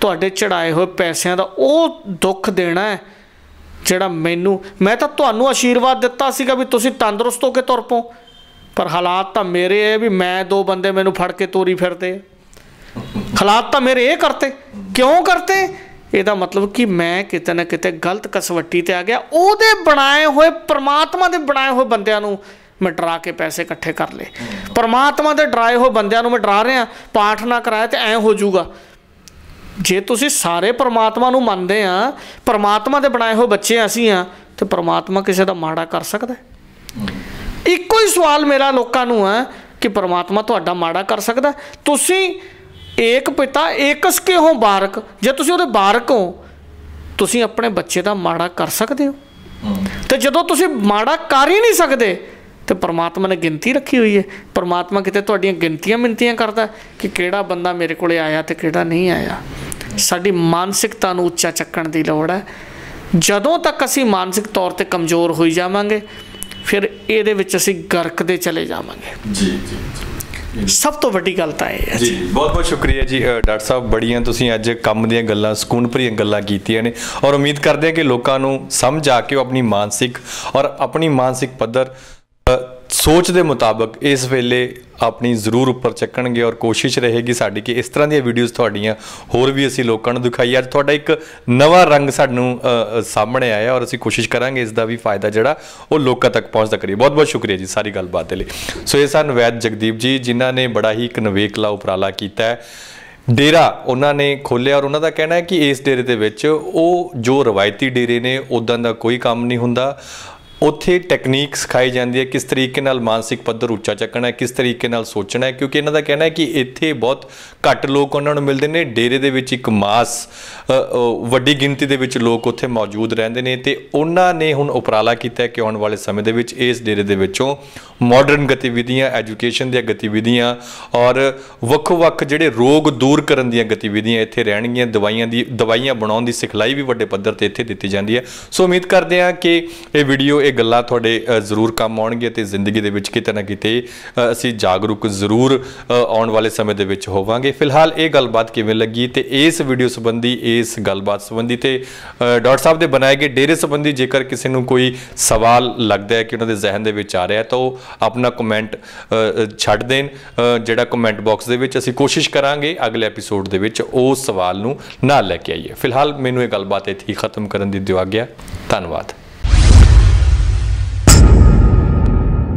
ਤੁਹਾਡੇ ਚੜਾਏ ਹੋਏ ਪੈਸਿਆਂ ਦਾ ਉਹ ਦੁੱਖ ਦੇਣਾ ਹੈ ਜਿਹੜਾ ਮੈਂ ਤਾਂ ਤੁਹਾਨੂੰ ਆਸ਼ੀਰਵਾਦ ਦਿੱਤਾ ਸੀਗਾ ਵੀ ਤੁਸੀਂ ਤੰਦਰੁਸਤ ਹੋ ਕੇ ਤੁਰ ਪਓ, ਪਰ ਹਾਲਾਤ ਤਾਂ ਮੇਰੇ ਇਹ ਵੀ ਮੈਂ 2 ਬੰਦੇ ਮੈਨੂੰ ਫੜ ਕੇ ਤੋਰੀ ਫਿਰਦੇ। ਹਾਲਾਤ ਤਾਂ ਮੇਰੇ ਇਹ ਕਰਤੇ। ਕਿਉਂ ਕਰਤੇ? ਇਹਦਾ ਮਤਲਬ ਕਿ ਮੈਂ ਕਿਤੇ ਨਾ ਕਿਤੇ ਗਲਤ ਕਸਵੱਟੀ 'ਤੇ ਆ ਗਿਆ। ਉਹਦੇ ਬਣਾਏ ਹੋਏ, ਪਰਮਾਤਮਾ ਦੇ ਬਣਾਏ ਹੋਏ ਬੰਦਿਆਂ ਨੂੰ ਮੈਂ ਡਰਾ ਕੇ ਪੈਸੇ ਇਕੱਠੇ ਕਰ ਲਏ। ਪਰਮਾਤਮਾ ਦੇ ਡਰਾਏ ਹੋਏ ਬੰਦਿਆਂ ਨੂੰ ਮੈਂ ਡਰਾ ਰਿਹਾ, ਪਾਠ ਨਾ ਕਰਾਇਆ ਤਾਂ ਐਂ ਹੋ ਜਾਊਗਾ। ਜੇ ਤੁਸੀਂ ਸਾਰੇ ਪਰਮਾਤਮਾ ਨੂੰ ਮੰਨਦੇ ਆ, ਪਰਮਾਤਮਾ ਦੇ ਬਣਾਏ ਹੋਏ ਬੱਚੇ ਅਸੀਂ ਆ, ਤੇ ਪਰਮਾਤਮਾ ਕਿਸੇ ਦਾ ਮਾੜਾ ਕਰ ਸਕਦਾ? ਇੱਕੋ ਹੀ ਸਵਾਲ ਮੇਰਾ ਲੋਕਾਂ ਨੂੰ ਹੈ ਕਿ ਪਰਮਾਤਮਾ ਤੁਹਾਡਾ ਮਾੜਾ ਕਰ ਸਕਦਾ? ਤੁਸੀਂ ਏਕ ਪਿਤਾ ਏਕਸ ਕੇ ਹੋ ਬਾਰਕ, ਜੇ ਤੁਸੀਂ ਉਹਦੇ ਬਾਰਕ ਹੋ, ਤੁਸੀਂ ਆਪਣੇ ਬੱਚੇ ਦਾ ਮਾੜਾ ਕਰ ਸਕਦੇ ਹੋ? ਤੇ ਜਦੋਂ ਤੁਸੀਂ ਮਾੜਾ ਕਰ ਹੀ ਨਹੀਂ ਸਕਦੇ ਤੇ ਪਰਮਾਤਮਾ ਨੇ ਗਿਣਤੀ ਰੱਖੀ ਹੋਈ ਹੈ। ਪਰਮਾਤਮਾ ਕਿਤੇ ਤੁਹਾਡੀਆਂ ਗਿਣਤੀਆਂ ਮਿਣਤੀਆਂ ਕਰਦਾ ਕਿ ਕਿਹੜਾ ਬੰਦਾ ਮੇਰੇ ਕੋਲ ਆਇਆ ਤੇ ਕਿਹੜਾ ਨਹੀਂ ਆਇਆ? ਸਾਡੀ ਮਾਨਸਿਕਤਾ ਨੂੰ ਉੱਚਾ ਚੱਕਣ ਦੀ ਲੋੜ ਹੈ। ਜਦੋਂ ਤੱਕ ਅਸੀਂ ਮਾਨਸਿਕ ਤੌਰ 'ਤੇ ਕਮਜ਼ੋਰ ਹੋਈ ਜਾਵਾਂਗੇ, ਫਿਰ ਇਹਦੇ ਵਿੱਚ ਅਸੀਂ ਗਰਕਦੇ ਚਲੇ ਜਾਵਾਂਗੇ। ਜੀ ਸਭ ਤੋਂ ਵੱਡੀ ਗੱਲ ਤਾਂ ਇਹ ਹੈ ਜੀ। ਬਹੁਤ ਬਹੁਤ ਸ਼ੁਕਰੀਆ ਜੀ ਡਾਕਟਰ ਸਾਹਿਬ, ਬੜੀਆਂ ਤੁਸੀਂ ਅੱਜ ਕੰਮ ਦੀਆਂ ਗੱਲਾਂ, ਸਕੂਨ ਭਰੀਆਂ ਗੱਲਾਂ ਕੀਤੀਆਂ ਨੇ, ਔਰ ਉਮੀਦ ਕਰਦੇ ਹਾਂ ਕਿ ਲੋਕਾਂ ਨੂੰ ਸਮਝ ਆ ਕੇ ਉਹ ਆਪਣੀ ਮਾਨਸਿਕ ਔਰ ਆਪਣੀ ਮਾਨਸਿਕ ਪੱਧਰ सोच के मुताबिक इस वेले अपनी जरूर उपर चक्कणगे और कोशिश रहेगी साड़ी कि इस तरह दी वीडियोज़ तुहाड़ियां होर भी असीं लोकां नूं दिखाईए। अज तुहाडा एक नवा रंग सानूं सामने आया और असीं कोशिश करांगे इसका भी फायदा जिहड़ा वो लोकां तक पहुंचदा करिए। बहुत बहुत शुक्रिया जी सारी गलबात दे लई। सो ये सन वैद जगदीप जी जिन्हां ने बड़ा ही एक नवेकला उपराला कीता है। डेरा उन्होंने खोलिया और उन्होंने कहना है कि इस डेरे दे विच वो जो रवायती डेरे ने उदां दा कोई काम नहीं हुंदा। उत्थे टैकनीक सिखाई जाती है किस तरीके नाल मानसिक पद्धर उच्चा चकना है, किस तरीके नाल सोचना है, क्योंकि इन्हों का कहना है कि इत्थे बहुत घट लोग उन्होंने मिलते हैं। डेरे दे विच एक मास वड्डी गिनती दे विच लोग उत्थे मौजूद रहंदे ने ते उन्होंने हुण उपराला कीता है कि आउण वाले समय दे विच इस डेरे दे विचों मॉडर्न गतिविधियां, एजुकेशन दी गतिविधियां और ਵੱਖ-ਵੱਖ ਜਿਹੜੇ रोग दूर करन दी गतिविधियां इत्थे रहणगीਆਂ। दवाइयां बनाउण दी सिखलाई भी वड्डे पद्धर ते इत्थे दित्ती जांदी है। सो उम्मीद करते हैं कि ये वीडियो ये गल्लां तुहाडे जरूर काम आउणगीਆਂ ते जिंदगी दे विच किते ना किते असीं जागरूक जरूर आउण वाले समय दे विच होवांगे। फिलहाल ये गलबात किवें लगी ते इस वीडियो संबंधी, इस गलबात संबंधी ते डॉक्टर साहब दे बनाए गए डेरे संबंधी जेकर किसी नूं कोई सवाल लगता है कि उन्होंने जहन दे विच आ रहा है तो अपना कमेंट छड्ड देन जिहड़ा कमेंट बॉक्स दे विच। असीं कोशिश करांगे अगले एपीसोड दे विच उस सवाल नूं नाल लैके आईए। फिलहाल मैनूं ये गलबात इत्थे ही खत्म करन दी दिओ आग्या। धन्नवाद।